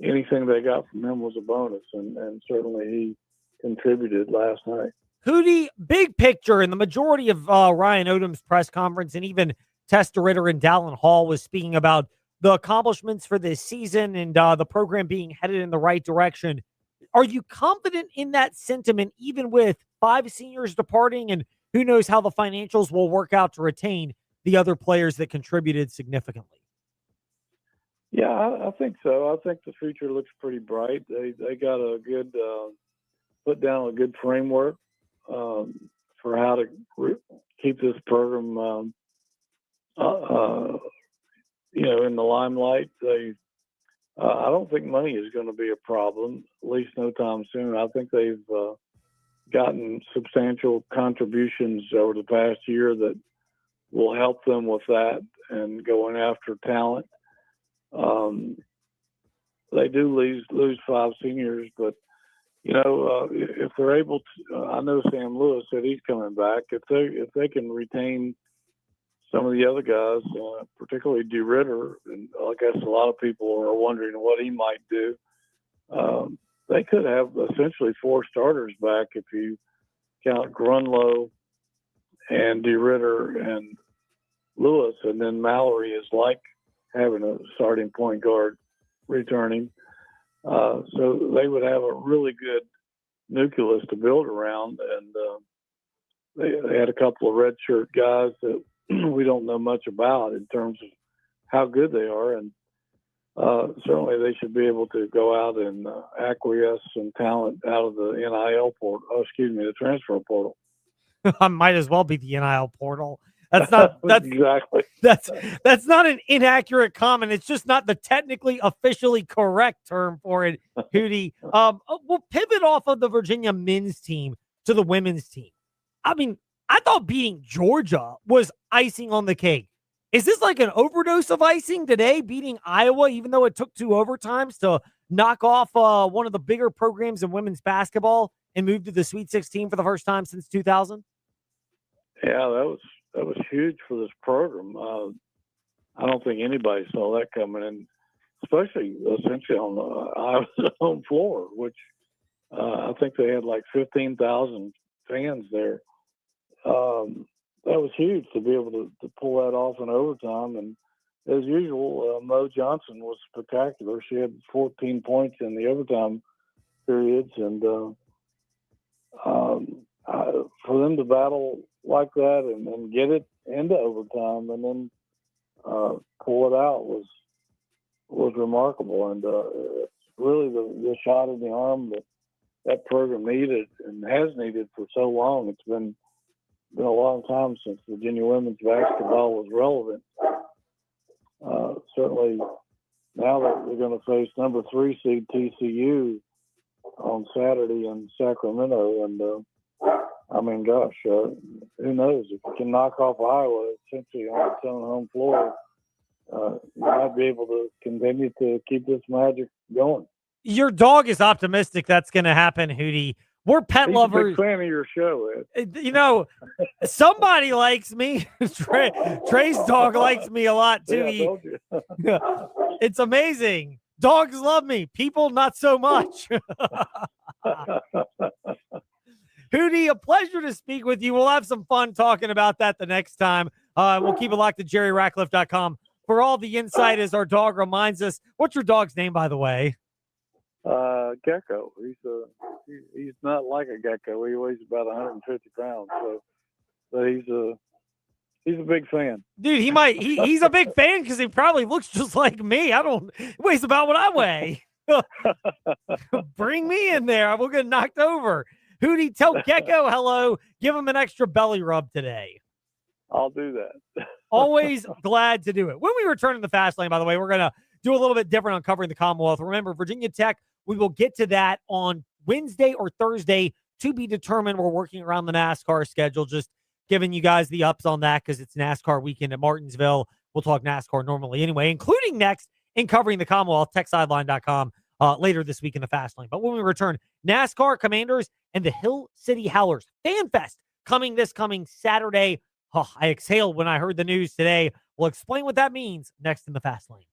anything they got from him was a bonus, and certainly he contributed last night. Hootie, big picture, and the majority of Ryan Odom's press conference and even Testa Ritter and Dallin Hall was speaking about the accomplishments for this season and the program being headed in the right direction. Are you confident in that sentiment, even with 5 seniors departing, and who knows how the financials will work out to retain the other players that contributed significantly? Yeah, I think so. I think the future looks pretty bright. They got a good put down a good framework for how to keep this program in the limelight. I don't think money is going to be a problem, at least no time soon. I think they've gotten substantial contributions over the past year that will help them with that and going after talent. They do lose 5 seniors, but if they're able to, I know Sam Lewis said he's coming back. If they can retain some of the other guys, particularly DeRitter, and I guess a lot of people are wondering what he might do. They could have essentially 4 starters back if you count Grunlow and DeRitter and Lewis, and then Mallory is like having a starting point guard returning. So they would have a really good nucleus to build around, and they had a couple of redshirt guys that we don't know much about in terms of how good they are, and certainly they should be able to go out and acquiesce some talent out of the NIL portal. The transfer portal. I might as well be the NIL portal. That's not exactly. That's not an inaccurate comment. It's just not the technically officially correct term for it, Hootie. We'll pivot off of the Virginia men's team to the women's team. I mean, I thought beating Georgia was icing on the cake. Is this like an overdose of icing today, beating Iowa, even though it took 2 overtimes to knock off one of the bigger programs in women's basketball and move to the Sweet 16 for the first time since 2000? Yeah, that was huge for this program. I don't think anybody saw that coming, and especially essentially on Iowa's home floor, which I think they had like 15,000 fans there. That was huge to be able to pull that off in overtime. And as usual, Mo Johnson was spectacular. She had 14 points in the overtime periods, and for them to battle like that and get it into overtime and then pull it out was remarkable. And it's really the shot in the arm that program needed and has needed for so long. It's been a long time since Virginia women's basketball was relevant. Certainly now that we're going to face number 3 seed TCU on Saturday in Sacramento, and I mean, gosh, who knows? If you can knock off Iowa essentially on its own home floor, you might be able to continue to keep this magic going. Your dog is optimistic that's going to happen, Hootie. We're pet lovers. I'm a big fan of your show, Ed. Somebody likes me. Trey's dog likes me a lot, too. Yeah, It's amazing. Dogs love me. People, not so much. Hootie, a pleasure to speak with you. We'll have some fun talking about that the next time. We'll keep it locked at jerryratcliffe.com for all the insight as our dog reminds us. What's your dog's name, by the way? Gecko. He's not like a gecko. He weighs about 150 pounds. So he's a big fan. Dude, he's a big fan because he probably looks just like me. He weighs about what I weigh. Bring me in there. We'll get knocked over. Hootie, tell Gecko hello. Give him an extra belly rub today. I'll do that. Always glad to do it. When we return in the fast lane, by the way, we're going to do a little bit different on covering the Commonwealth. Remember, Virginia Tech, we will get to that on Wednesday or Thursday to be determined. We're working around the NASCAR schedule, just giving you guys the ups on that because it's NASCAR weekend at Martinsville. We'll talk NASCAR normally anyway, including next in covering the Commonwealth, techsideline.com later this week in the fast lane. But when we return, NASCAR Commanders and the Hill City Howlers Fan Fest coming Saturday. Oh, I exhaled when I heard the news today. We'll explain what that means next in the fast lane.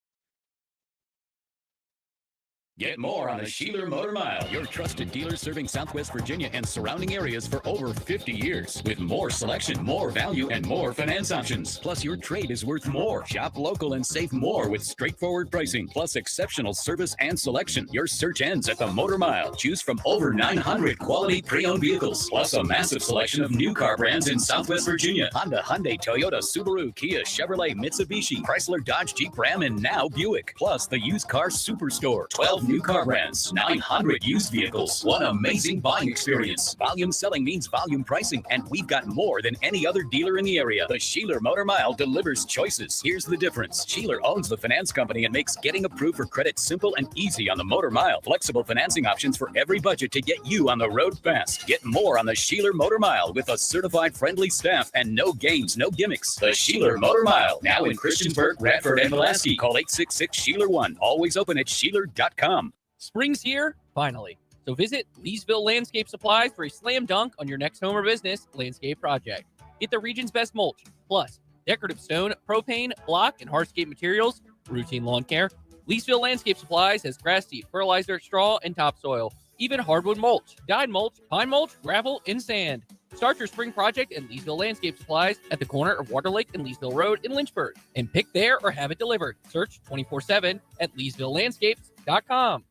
Get more on the Sheeler Motor Mile, your trusted dealer serving Southwest Virginia and surrounding areas for over 50 years. With more selection, more value, and more finance options. Plus, your trade is worth more. Shop local and save more with straightforward pricing, plus exceptional service and selection. Your search ends at the Motor Mile. Choose from over 900 quality pre-owned vehicles, plus a massive selection of new car brands in Southwest Virginia. Honda, Hyundai, Toyota, Subaru, Kia, Chevrolet, Mitsubishi, Chrysler, Dodge, Jeep, Ram, and now Buick. Plus, the used car superstore. 12 new car brands, 900 used vehicles. One amazing buying experience. Volume selling means volume pricing, and we've got more than any other dealer in the area. The Sheeler Motor Mile delivers choices. Here's the difference. Sheeler owns the finance company and makes getting approved for credit simple and easy on the Motor Mile. Flexible financing options for every budget to get you on the road fast. Get more on the Sheeler Motor Mile with a certified friendly staff and no games, no gimmicks. The Sheeler Motor Mile, now in Christiansburg, Radford, and Pulaski. Call 866-SHEELER1. Always open at Sheeler.com. Spring's here, finally. So visit Leesville Landscape Supplies for a slam dunk on your next home or business landscape project. Get the region's best mulch, plus decorative stone, propane, block, and hardscape materials, routine lawn care. Leesville Landscape Supplies has grass seed, fertilizer, straw, and topsoil, even hardwood mulch, dyed mulch, pine mulch, gravel, and sand. Start your spring project at Leesville Landscape Supplies at the corner of Water Lake and Leesville Road in Lynchburg. And pick there or have it delivered. Search 24/7 at LeesvilleLandscapes.com.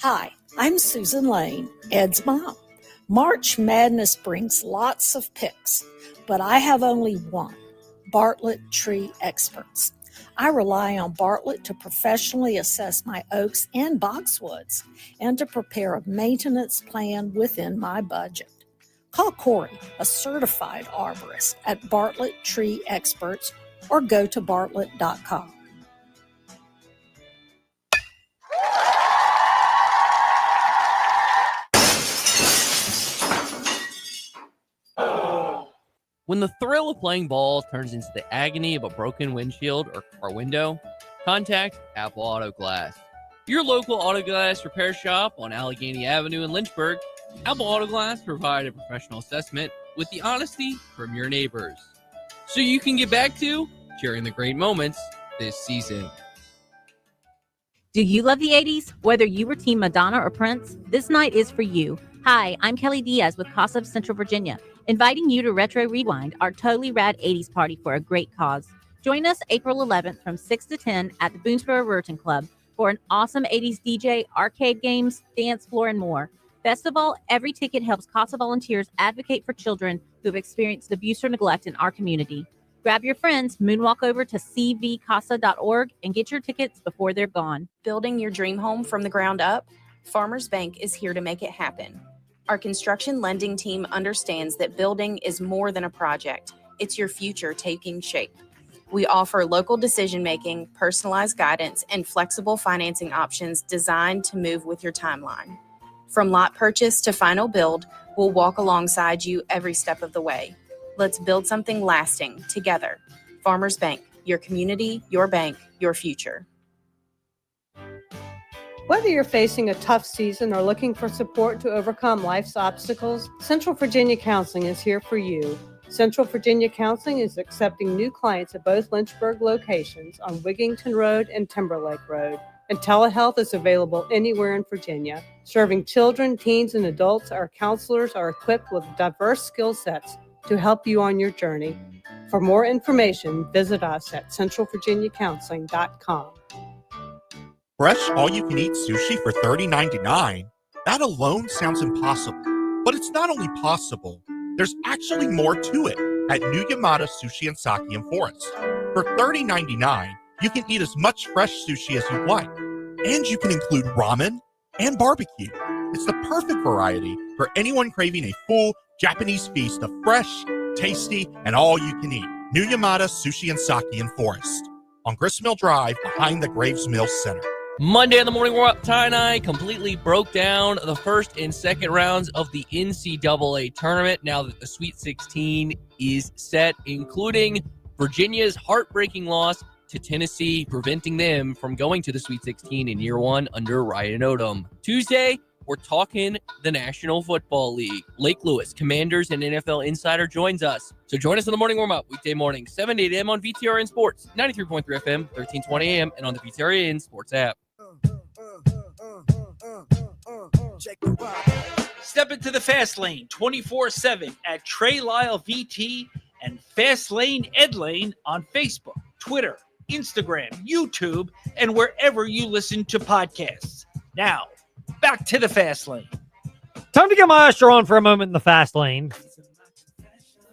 Hi, I'm Susan Lane, Ed's mom. March Madness brings lots of picks, but I have only one, Bartlett Tree Experts. I rely on Bartlett to professionally assess my oaks and boxwoods and to prepare a maintenance plan within my budget. Call Corey, a certified arborist, at Bartlett Tree Experts or go to bartlett.com. When the thrill of playing ball turns into the agony of a broken windshield or car window, contact Apple Auto Glass. Your local auto glass repair shop on Allegheny Avenue in Lynchburg, Apple Auto Glass provide a professional assessment with the honesty from your neighbors, so you can get back to sharing the great moments this season. Do you love the 80s? Whether you were Team Madonna or Prince, this night is for you. Hi, I'm Kelly Diaz with Casa of Central Virginia, inviting you to Retro Rewind, our totally rad 80s party for a great cause. Join us April 11th from 6 to 10 at the Boonesboro Ruritan Club for an awesome 80s DJ, arcade games, dance floor, and more. Best of all, every ticket helps Casa volunteers advocate for children who have experienced abuse or neglect in our community. Grab your friends, moonwalk over to cvcasa.org, and get your tickets before they're gone. Building your dream home from the ground up? Farmers Bank is here to make it happen. Our construction lending team understands that building is more than a project. It's your future taking shape. We offer local decision-making, personalized guidance, and flexible financing options designed to move with your timeline. From lot purchase to final build, we'll walk alongside you every step of the way. Let's build something lasting together. Farmers Bank, your community, your bank, your future. Whether you're facing a tough season or looking for support to overcome life's obstacles, Central Virginia Counseling is here for you. Central Virginia Counseling is accepting new clients at both Lynchburg locations on Wigington Road and Timberlake Road. And telehealth is available anywhere in Virginia. Serving children, teens, and adults, our counselors are equipped with diverse skill sets to help you on your journey. For more information, visit us at centralvirginiacounseling.com. Fresh all-you-can-eat sushi for $30.99? That alone sounds impossible. But it's not only possible, there's actually more to it at New Yamada Sushi and Sake in Forest. For $30.99, you can eat as much fresh sushi as you'd like. And you can include ramen and barbecue. It's the perfect variety for anyone craving a full Japanese feast of fresh, tasty, and all-you-can-eat. New Yamada Sushi and Sake in Forest on Gristmill Drive behind the Graves Mill Center. Monday in the morning warm-up, Ty and I completely broke down the first and second rounds of the NCAA tournament now that the Sweet 16 is set, including Virginia's heartbreaking loss to Tennessee, preventing them from going to the Sweet 16 in year one under Ryan Odom. Tuesday, we're talking the National Football League. Lake Lewis, Commanders, and NFL Insider joins us. So join us in the morning warm-up, weekday morning, 7 to 8 a.m. on VTRN Sports, 93.3 FM, 1320 a.m., and on the VTRN Sports app. Step into the Fast Lane 24/7 at Trey Lyle VT and Fast Lane Ed Lane on Facebook, Twitter, Instagram, YouTube, and wherever you listen to podcasts. Now, back to the Fast Lane. Time to get my usher on for a moment in the Fast Lane.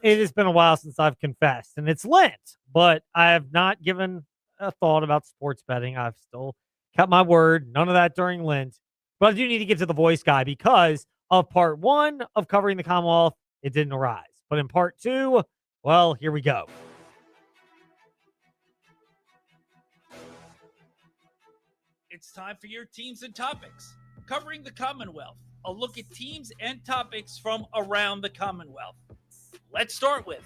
It has been a while since I've confessed, and it's Lent, but I have not given a thought about sports betting. I've still kept my word. None of that during Lent. But I do need to get to the voice guy because of part one of covering the Commonwealth, it didn't arise. But in part two, well, here we go. It's time for your teams and topics. Covering the Commonwealth, a look at teams and topics from around the Commonwealth. Let's start with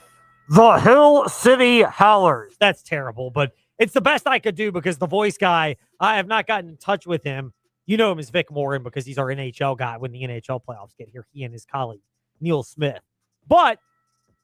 The Hill City Howlers. That's terrible, but it's the best I could do because the voice guy, I have not gotten in touch with him You know him as Vic Morin because he's our NHL guy when the NHL playoffs get here, he and his colleague, Neil Smith. But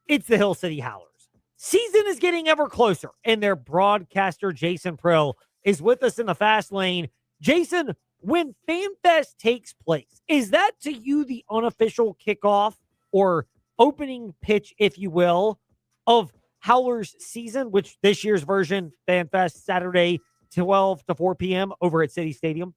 it's the Hill City Howlers. Season is getting ever closer, and their broadcaster, Jason Prill, is with us in the fast lane. Jason, when FanFest takes place, is that to you the unofficial kickoff or opening pitch, if you will, of Howlers season, which this year's version, FanFest, Saturday, 12 to 4 p.m. over at City Stadium?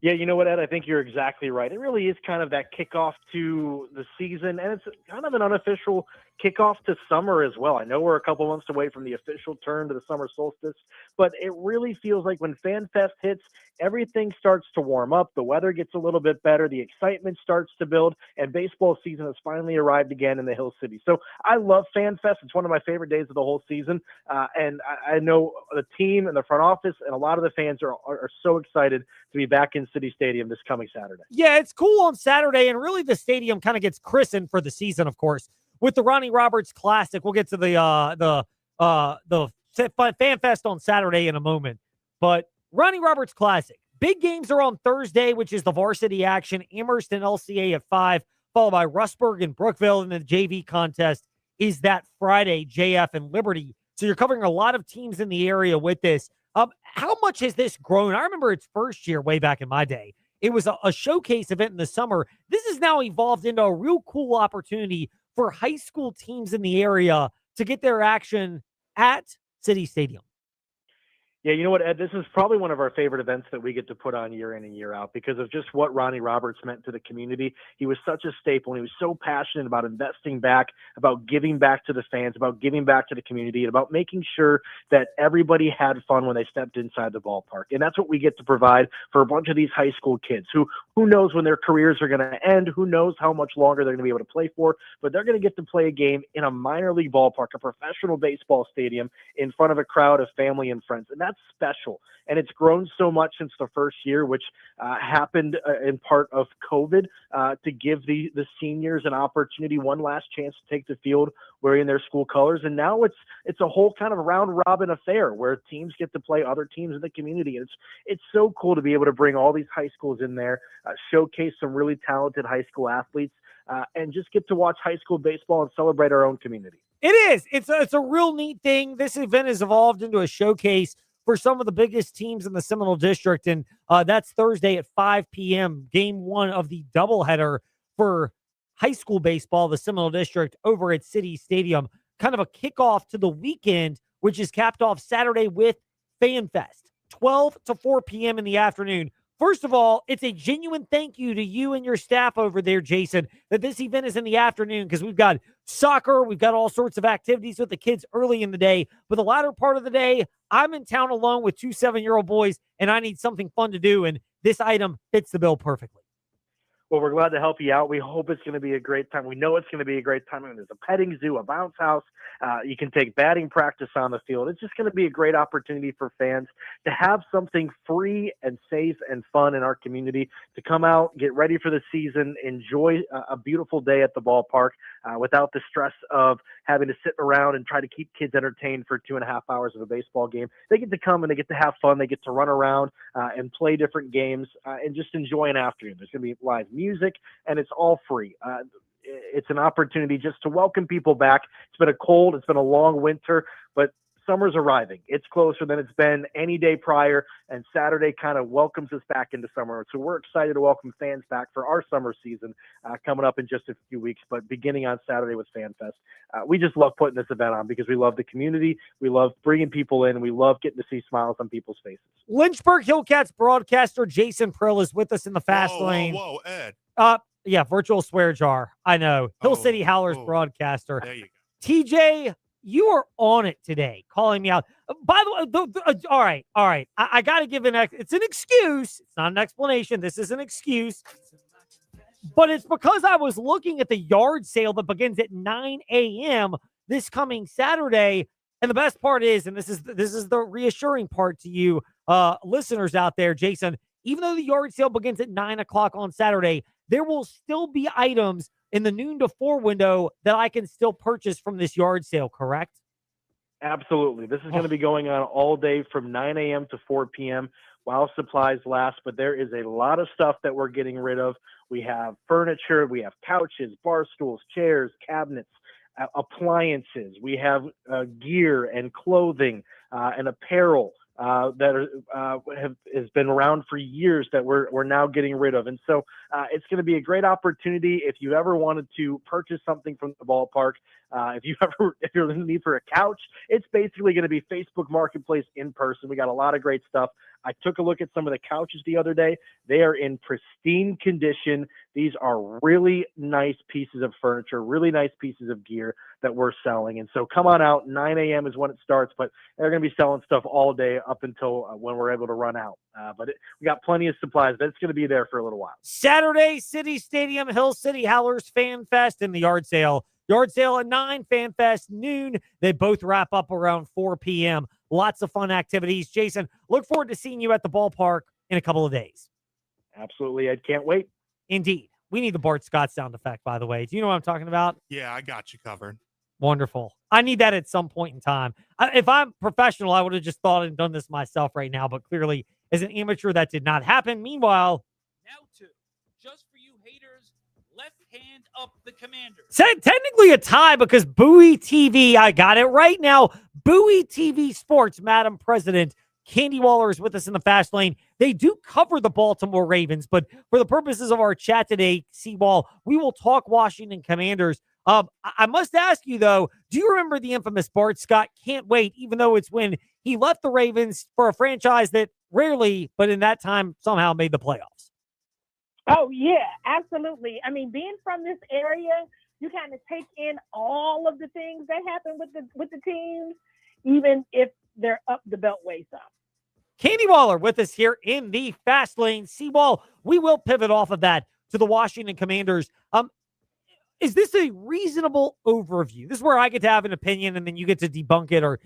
Yeah, you know what, Ed? I think you're exactly right. It really is kind of that kickoff to the season, and it's kind of an unofficial kickoff to summer as well. I know we're a couple months away from the official turn to the summer solstice, but it really feels like when FanFest hits, everything starts to warm up. The weather gets a little bit better. The excitement starts to build, and baseball season has finally arrived again in the Hill City. So I love FanFest. It's one of my favorite days of the whole season, and I know the team and the front office and a lot of the fans are so excited to be back in City Stadium this coming Saturday. Yeah, it's cool on Saturday, and really the stadium kind of gets christened for the season, of course, with the Ronnie Roberts Classic. We'll get to the FanFest on Saturday in a moment, but Ronnie Roberts Classic. Big games are on Thursday, which is the varsity action, Amherst and LCA at 5, followed by Rustburg and Brookville, and the JV contest is that Friday, JF and Liberty. So you're covering a lot of teams in the area with this. How much has this grown? I remember its first year way back in my day. It was a showcase event in the summer. This has now evolved into a real cool opportunity for high school teams in the area to get their action at City Stadium. Yeah, you know what, Ed? This is probably one of our favorite events that we get to put on year in and year out because of just what Ronnie Roberts meant to the community. He was such a staple, and he was so passionate about investing back, about giving back to the fans, about giving back to the community, and about making sure that everybody had fun when they stepped inside the ballpark. And that's what we get to provide for a bunch of these high school kids who knows when their careers are going to end, who knows how much longer they're going to be able to play for, but they're going to get to play a game in a minor league ballpark, a professional baseball stadium in front of a crowd of family and friends. And that's special, and it's grown so much since the first year, which happened in part of COVID, to give the seniors an opportunity, one last chance to take the field wearing their school colors. And now it's a whole kind of round robin affair where teams get to play other teams in the community. And it's so cool to be able to bring all these high schools in there, showcase some really talented high school athletes, and just get to watch high school baseball and celebrate our own community. It is. It's a real neat thing. This event has evolved into a showcase for some of the biggest teams in the Seminole District, and that's Thursday at 5 p.m., game one of the doubleheader for high school baseball, the Seminole District, over at City Stadium. Kind of a kickoff to the weekend, which is capped off Saturday with FanFest, 12 to 4 p.m. in the afternoon. First of all, it's a genuine thank you to you and your staff over there, Jason, that this event is in the afternoon because we've got soccer, we've got all sorts of activities with the kids early in the day. But the latter part of the day, I'm in town alone with two 7-year-old boys, and I need something fun to do, and this item fits the bill perfectly. Well, we're glad to help you out. We hope it's going to be a great time. We know it's going to be a great time. I mean, there's a petting zoo, a bounce house. You can take batting practice on the field. It's just going to be a great opportunity for fans to have something free and safe and fun in our community, to come out, get ready for the season, enjoy a beautiful day at the ballpark without the stress of having to sit around and try to keep kids entertained for 2.5 hours of a baseball game. They get to come and they get to have fun. They get to run around and play different games and just enjoy an afternoon. There's going to be live music, and it's all free. It's an opportunity just to welcome people back. It's been it's been a long winter, but summer's arriving. It's closer than it's been any day prior, and Saturday kind of welcomes us back into summer. So we're excited to welcome fans back for our summer season coming up in just a few weeks, but beginning on Saturday with FanFest. We just love putting this event on because we love the community. We love bringing people in. And we love getting to see smiles on people's faces. Lynchburg Hillcats broadcaster Jason Prill is with us in the fast lane. Whoa, Ed. Yeah, virtual swear jar. I know. Hill City Howlers broadcaster. There you go. TJ, you are on it today, calling me out. By the way, all right. I got to give it's an excuse. It's not an explanation. This is an excuse. But it's because I was looking at the yard sale that begins at 9 a.m. this coming Saturday. And the best part is, and this is the reassuring part to you listeners out there, Jason, even though the yard sale begins at 9 o'clock on Saturday, there will still be items in the noon to 4 window that I can still purchase from this yard sale, correct? Absolutely. This is going to be going on all day from 9 a.m. to 4 p.m. while supplies last, but there is a lot of stuff that we're getting rid of. We have furniture, we have couches, bar stools, chairs, cabinets, appliances. We have gear and clothing and apparel that has been around for years that we're now getting rid of. And so it's going to be a great opportunity if you ever wanted to purchase something from the ballpark. If you're in the need for a couch, it's basically going to be Facebook Marketplace in person. We got a lot of great stuff. I took a look at some of the couches the other day. They are in pristine condition. These are really nice pieces of furniture, really nice pieces of gear that we're selling. And so come on out. 9 a.m. is when it starts, but they're going to be selling stuff all day up until when we're able to run out. We got plenty of supplies, but it's going to be there for a little while. Saturday, City Stadium, Hill City Howlers Fan Fest and the yard sale. Yard sale at 9, Fan Fest noon. They both wrap up around 4 p.m. Lots of fun activities. Jason, look forward to seeing you at the ballpark in a couple of days. Absolutely. I can't wait. Indeed. We need the Bart Scott sound effect, by the way. Do you know what I'm talking about? Yeah, I got you covered. Wonderful. I need that at some point in time. If I'm professional, I would have just thought and done this myself right now, but clearly as an amateur, that did not happen. Meanwhile, now to just for you haters, left hand up the Commanders. Technically a tie because Bowie TV, I got it right now. Bowie TV Sports, Madam President, Candy Waller is with us in the fast lane. They do cover the Baltimore Ravens, but for the purposes of our chat today, Seawall, we will talk Washington Commanders. I must ask you, though, do you remember the infamous Bart Scott can't wait, even though it's when he left the Ravens for a franchise that rarely, but in that time, somehow made the playoffs? Oh, yeah, absolutely. I mean, being from this area, you kind of take in all of the things that happen with the teams, even if they're up the beltway some. Candy Waller with us here in the fast lane. Seawall, we will pivot off of that to the Washington Commanders. Is this a reasonable overview? This is where I get to have an opinion and then you get to debunk it or,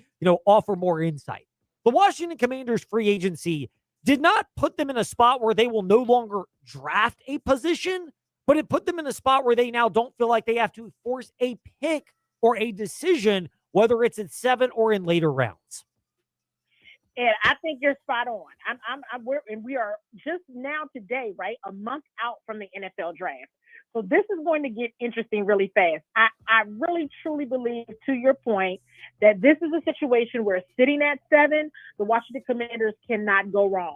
offer more insight. The Washington Commanders free agency did not put them in a spot where they will no longer draft a position, but it put them in a spot where they now don't feel like they have to force a pick or a decision, whether it's at 7 or in later rounds. And I think you're spot on. We are just now today, right, a month out from the NFL draft. So this is going to get interesting really fast. I really, truly believe, to your point, that this is a situation where sitting at 7, the Washington Commanders cannot go wrong.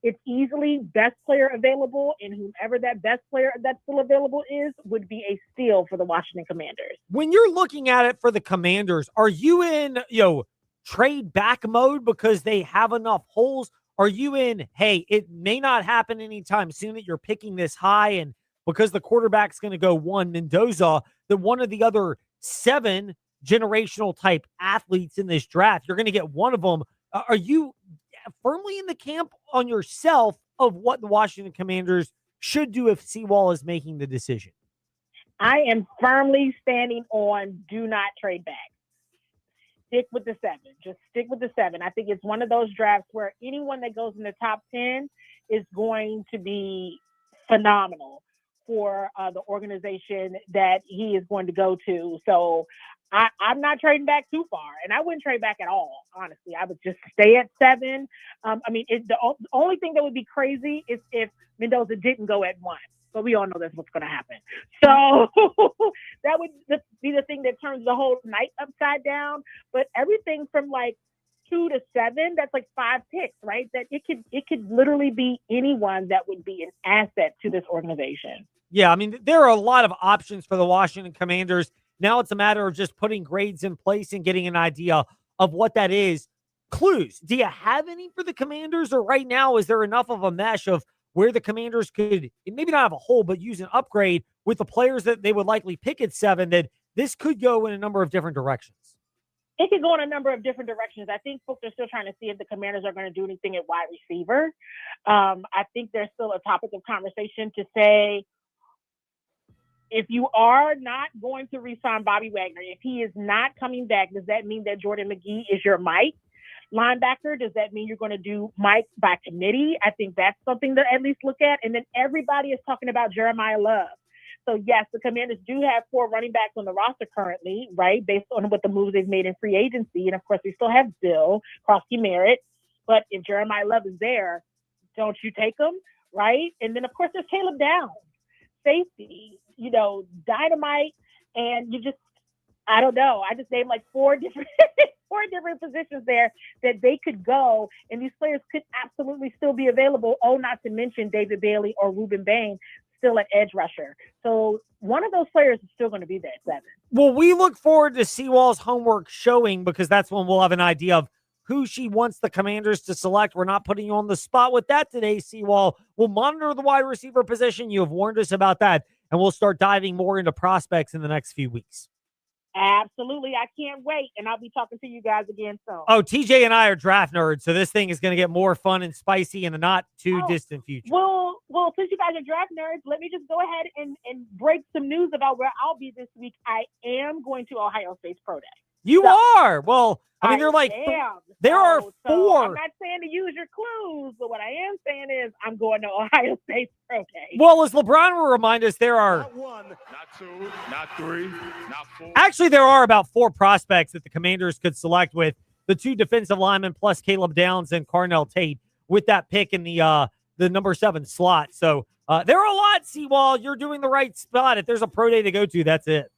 It's easily best player available, and whomever that best player that's still available is would be a steal for the Washington Commanders. When you're looking at it for the Commanders, are you in, trade back mode because they have enough holes? Are you in, hey, it may not happen anytime soon that you're picking this high, and because the quarterback's going to go one, Mendoza, that one of the other 7 generational type athletes in this draft, you're going to get one of them. Are you firmly in the camp on yourself of what the Washington Commanders should do if Seawall is making the decision? I am firmly standing on do not trade back. Stick with the 7. Just stick with the 7. I think it's one of those drafts where anyone that goes in the top 10 is going to be phenomenal for the organization that he is going to go to. So I'm not trading back too far, and I wouldn't trade back at all. Honestly, I would just stay at 7. The only thing that would be crazy is if Mendoza didn't go at 1. But we all know that's what's going to happen. So that would be the thing that turns the whole night upside down. But everything from like 2 to 7, that's like 5 picks, right? That it could literally be anyone that would be an asset to this organization. Yeah, I mean, there are a lot of options for the Washington Commanders. Now it's a matter of just putting grades in place and getting an idea of what that is. Clues, do you have any for the Commanders? Or right now, is there enough of a mesh of where the Commanders could maybe not have a hole, but use an upgrade with the players that they would likely pick at 7, that this could go in a number of different directions? It could go in a number of different directions. I think folks are still trying to see if the Commanders are going to do anything at wide receiver. I think there's still a topic of conversation to say, if you are not going to re-sign Bobby Wagner, if he is not coming back, does that mean that Jordan McGee is your Mike linebacker? Does that mean you're going to do Mike by committee? I think that's something to at least look at. And then everybody is talking about Jeremiah Love. So yes, the Commanders do have 4 running backs on the roster currently, right? Based on what the moves they've made in free agency. And of course, we still have Bill Krosky Merritt. But if Jeremiah Love is there, don't you take him, right? And then, of course, there's Caleb Downs, safety, dynamite, and I don't know. I just named like four different positions there that they could go, and these players could absolutely still be available. Oh, not to mention David Bailey or Ruben Bain still at edge rusher. So one of those players is still going to be there at 7. Well, we look forward to Seawall's homework showing, because that's when we'll have an idea of who she wants the Commanders to select. We're not putting you on the spot with that today, Seawall. We'll monitor the wide receiver position. You have warned us about that, and we'll start diving more into prospects in the next few weeks. Absolutely. I can't wait. And I'll be talking to you guys again soon. Oh, TJ and I are draft nerds, so this thing is going to get more fun and spicy in the not too distant future. Well, since you guys are draft nerds, let me just go ahead and break some news about where I'll be this week. I am going to Ohio State's Pro Day. You are. Well, I mean, there are 4. I'm not saying to use your clues, but what I am saying is I'm going to Ohio State's Pro Day. Well, as LeBron will remind us, there are Not 1, not 2, not 3, not 4. actually there are about 4 prospects that the Commanders could select, with the 2 defensive linemen plus Caleb Downs and Carnell Tate with that pick in the number 7 slot. So there are a lot, Seawall. You're doing the right spot. If there's a pro day to go to, that's it.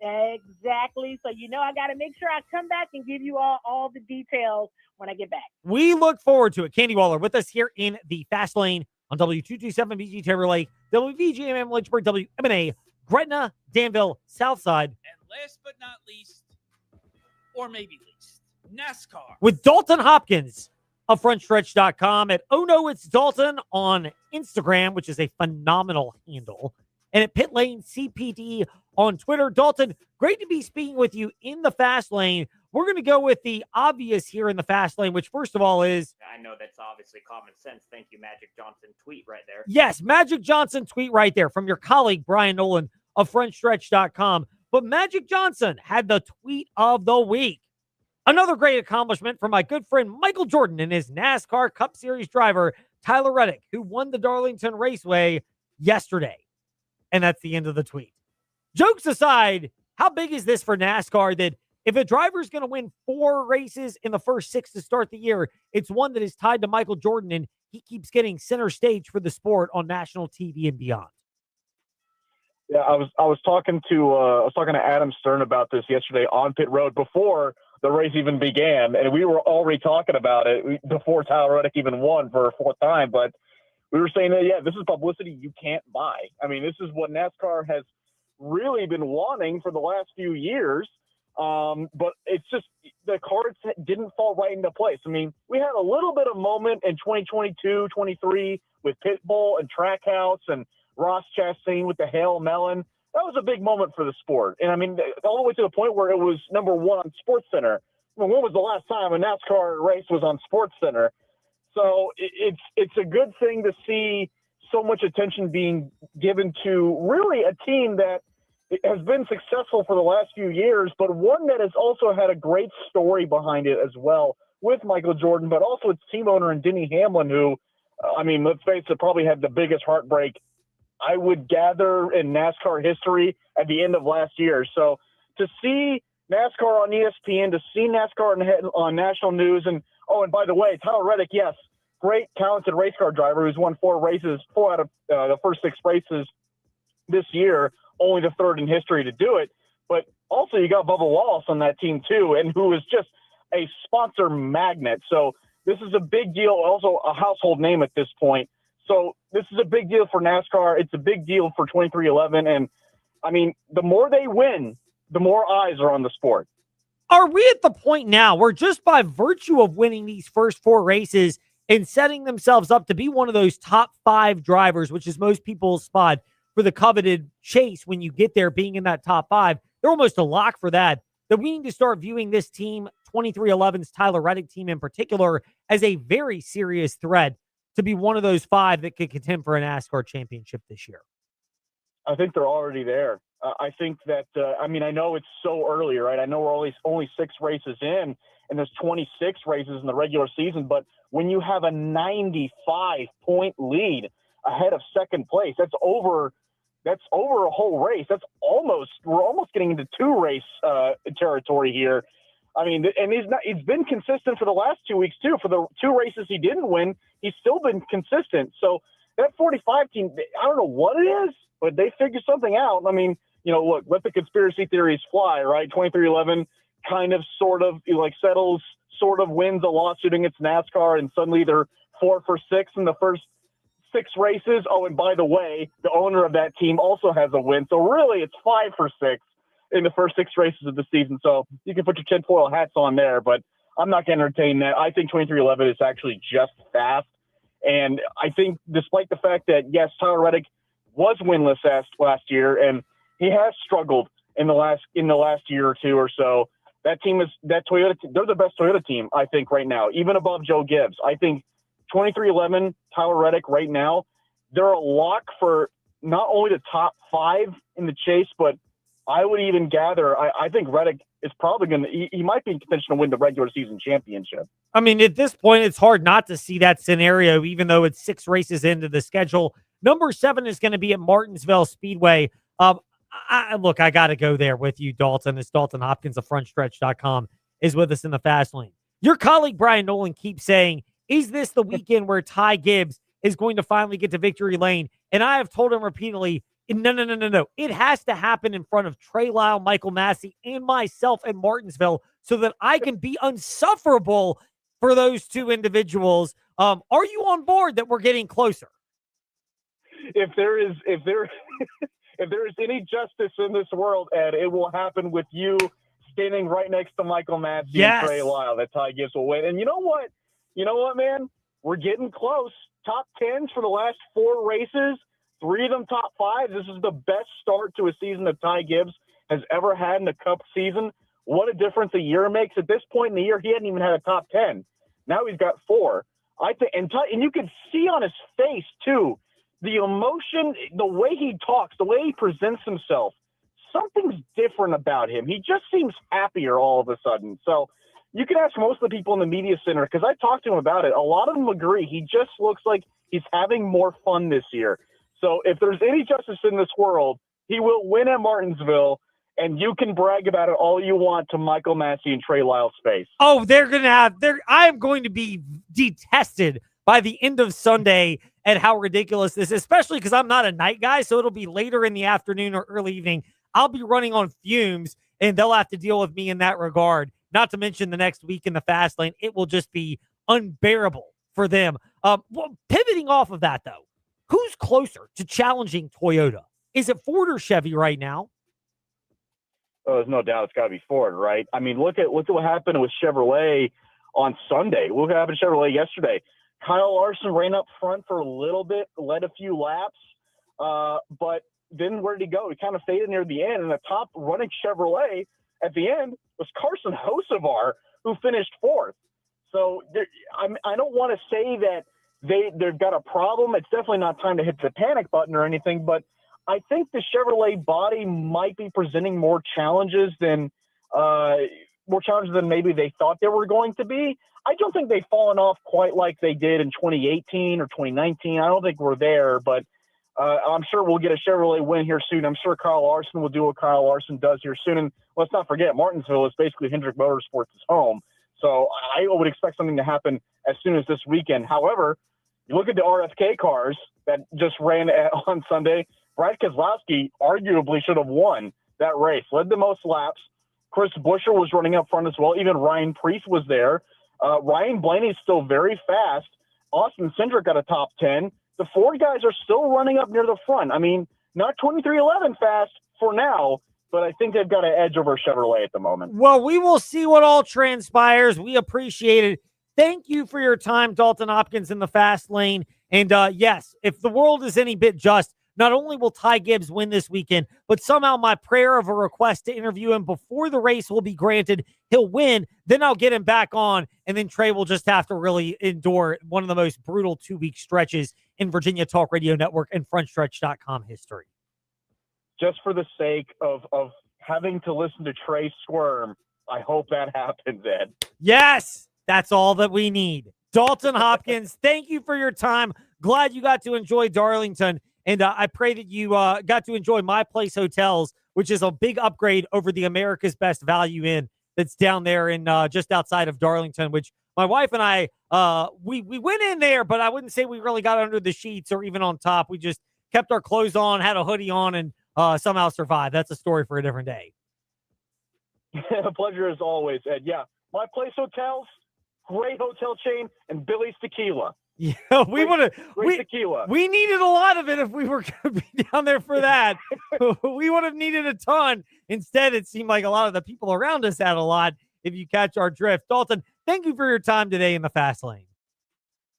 Exactly. So, I got to make sure I come back and give you all the details when I get back. We look forward to it. Candy Waller with us here in the Fast Lane on W227 VG Terror Lake, WVGMM Lynchburg, WMNA, Gretna, Danville, Southside. And last but not least, or maybe least, NASCAR. With Dalton Hopkins of FrontStretch.com, at Oh No It's Dalton on Instagram, which is a phenomenal handle, and at Pit Lane CPD on Twitter. Dalton, great to be speaking with you in the Fast Lane. We're going to go with the obvious here in the Fast Lane, which first of all is... I know that's obviously common sense. Thank you, Magic Johnson tweet right there. Yes, Magic Johnson tweet right there from your colleague, Brian Nolan of FrontStretch.com. But Magic Johnson had the tweet of the week. Another great accomplishment for my good friend Michael Jordan and his NASCAR Cup Series driver, Tyler Reddick, who won the Darlington Raceway yesterday. And that's the end of the tweet. Jokes aside, how big is this for NASCAR that if a driver's going to win 4 races in the first 6 to start the year, it's one that is tied to Michael Jordan, and he keeps getting center stage for the sport on national TV and beyond. Yeah, I was talking to Adam Stern about this yesterday on pit road before the race even began, and we were already talking about it before Tyler Reddick even won for a 4th time. But we were saying that, this is publicity you can't buy. I mean, this is what NASCAR has really been wanting for the last few years. But it's just the cards didn't fall right into place. I mean, we had a little bit of moment in 2022, 23 with Pitbull and Trackhouse and Ross Chastain with the Hail Melon. That was a big moment for the sport. And I mean, all the way to the point where it was number 1 on SportsCenter. When was the last time a NASCAR race was on SportsCenter? So it's a good thing to see so much attention being given to really a team that has been successful for the last few years, but one that has also had a great story behind it as well with Michael Jordan, but also its team owner and Denny Hamlin, who, I mean, let's face it, probably had the biggest heartbreak I would gather in NASCAR history at the end of last year. So to see NASCAR on ESPN, to see NASCAR on national news, and by the way, Tyler Reddick, yes, great talented race car driver who's won 4 out of the first 6 races this year, only the 3rd in history to do it. But also you got Bubba Wallace on that team too, and who is just a sponsor magnet. So this is a big deal, also a household name at this point. So this is a big deal for NASCAR. It's a big deal for 23XI. And I mean, the more they win, the more eyes are on the sport. Are we at the point now where just by virtue of winning these first 4 races and setting themselves up to be one of those top 5 drivers, which is most people's spot for the coveted chase when you get there, being in that top 5, they're almost a lock for that we need to start viewing this team, 23XI's Tyler Reddick team in particular, as a very serious threat to be one of those 5 that could contend for a NASCAR championship this year? I think they're already there. I think that, I mean, I know it's so early, right? I know we're only 6 races in, and there's 26 races in the regular season, but when you have a 95-point lead ahead of second place, that's over a whole race. We're almost getting into 2 race territory here. I mean, and he's been consistent for the last 2 weeks too. For the 2 races he didn't win, he's still been consistent. So that 45 team, I don't know what it is, but they figured something out. I mean, look, let the conspiracy theories fly, right? 2311 kind of sort of settles, sort of wins a lawsuit against NASCAR, and suddenly they're 4 for 6 in the first 6 races. Oh, and by the way, the owner of that team also has a win. So really it's 5 for 6 in the first 6 races of the season. So you can put your tinfoil hats on there, but I'm not going to entertain that. I think 2311 is actually just fast. And I think despite the fact that, yes, Tyler Reddick was winless last year, and he has struggled in the last year or two or so, that Toyota, they're the best Toyota team, I think, right now, even above Joe Gibbs. I think 2311, Tyler Reddick right now, they're a lock for not only the top 5 in the chase, but I would even gather, I think Reddick is probably going to, he might be in contention to win the regular season championship. I mean, at this point, it's hard not to see that scenario, even though it's 6 races into the schedule. Number 7 is going to be at Martinsville Speedway. Look, I got to go there with you, Dalton. It's Dalton Hopkins of frontstretch.com is with us in the fast lane. Your colleague, Brian Nolan, keeps saying, is this the weekend where Ty Gibbs is going to finally get to victory lane? And I have told him repeatedly, no. It has to happen in front of Trey Lyle, Michael Massey, and myself in Martinsville so that I can be unsufferable for those 2 individuals. Are you on board that we're getting closer? If there is any justice in this world, Ed, it will happen with you standing right next to Michael Massey and Trey Lyle. That Ty Gibbs will win. And you know what? Man? We're getting close. Top 10s for the last 4 races. 3 of them top 5. This is the best start to a season that Ty Gibbs has ever had in a Cup season. What a difference a year makes. At this point in the year, he hadn't even had a top 10. Now he's got 4. I think, and you can see on his face too, the emotion, the way he talks, the way he presents himself. Something's different about him. He just seems happier all of a sudden. So you can ask most of the people in the media center, because I talked to him about it. A lot of them agree. He just looks like he's having more fun this year. So if there's any justice in this world, he will win at Martinsville, and you can brag about it all you want to Michael Massey and Trey Lyle's face. Oh, I am going to be detested by the end of Sunday at how ridiculous this is, especially because I'm not a night guy, so it'll be later in the afternoon or early evening. I'll be running on fumes, and they'll have to deal with me in that regard. Not to mention the next week in the fast lane. It will just be unbearable for them. Pivoting off of that, though, who's closer to challenging Toyota? Is it Ford or Chevy right now? Oh, there's no doubt it's got to be Ford, right? I mean, look at what happened with Chevrolet on Sunday. Look what happened to Chevrolet yesterday. Kyle Larson ran up front for a little bit, led a few laps, but then where did he go? He kind of faded near the end, and the top running Chevrolet at the end was Carson Hocevar, who finished 4th. So I don't want to say that they've got a problem. It's definitely not time to hit the panic button or anything, but I think the Chevrolet body might be presenting more challenges than maybe they thought they were going to be. I don't think they've fallen off quite like they did in 2018 or 2019. I don't think we're there, but I'm sure we'll get a Chevrolet win here soon. I'm sure Kyle Larson will do what Kyle Larson does here soon. And let's not forget, Martinsville is basically Hendrick Motorsports' home. So I would expect something to happen as soon as this weekend. However, you look at the RFK cars that just ran on Sunday. Brad Keselowski arguably should have won that race, led the most laps. Chris Buescher was running up front as well. Even Ryan Preece was there. Ryan Blaney's still very fast. Austin Cindric got a top 10. The Ford guys are still running up near the front. I mean, not 2311 fast for now, but I think they've got an edge over Chevrolet at the moment. Well, we will see what all transpires. We appreciate it. Thank you for your time, Dalton Hopkins in the fast lane. And yes, if the world is any bit just, not only will Ty Gibbs win this weekend, but somehow my prayer of a request to interview him before the race will be granted. He'll win. Then I'll get him back on. And then Trey will just have to really endure one of the most brutal 2-week stretches in Virginia Talk Radio Network and frontstretch.com history. Just for the sake of having to listen to Trey squirm, I hope that happens, Ed. Yes, that's all that we need. Dalton Hopkins, thank you for your time. Glad you got to enjoy Darlington. And I pray that you got to enjoy My Place Hotels, which is a big upgrade over the America's Best Value Inn that's down there in just outside of Darlington, which my wife and I, we went in there, but I wouldn't say we really got under the sheets or even on top. We just kept our clothes on, had a hoodie on, and somehow survived. That's a story for a different day. Pleasure as always, Ed. Yeah, My Place Hotels, great hotel chain, and Billy's Tequila. Yeah, we tequila. We needed a lot of it if we were going to be down there for that. We would have needed a ton. Instead, it seemed like a lot of the people around us had a lot, if you catch our drift. Dalton, thank you for your time today in the Fast Lane.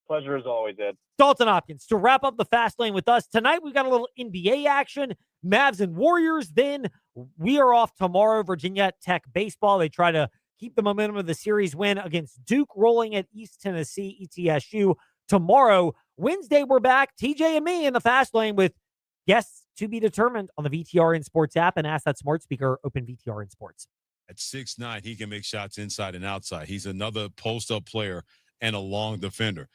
Pleasure as always, Ed. Dalton Hopkins to wrap up the Fast Lane with us. Tonight, we've got a little NBA action, Mavs and Warriors. Then we are off tomorrow, Virginia Tech baseball. They try to keep the momentum of the series win against Duke, rolling at East Tennessee, ETSU. Tomorrow, Wednesday, we're back, TJ and me in the Fast Lane with guests to be determined on the VTRN Sports app, and ask that smart speaker, open VTRN Sports. At 6'9", he can make shots inside and outside. He's another post-up player and a long defender.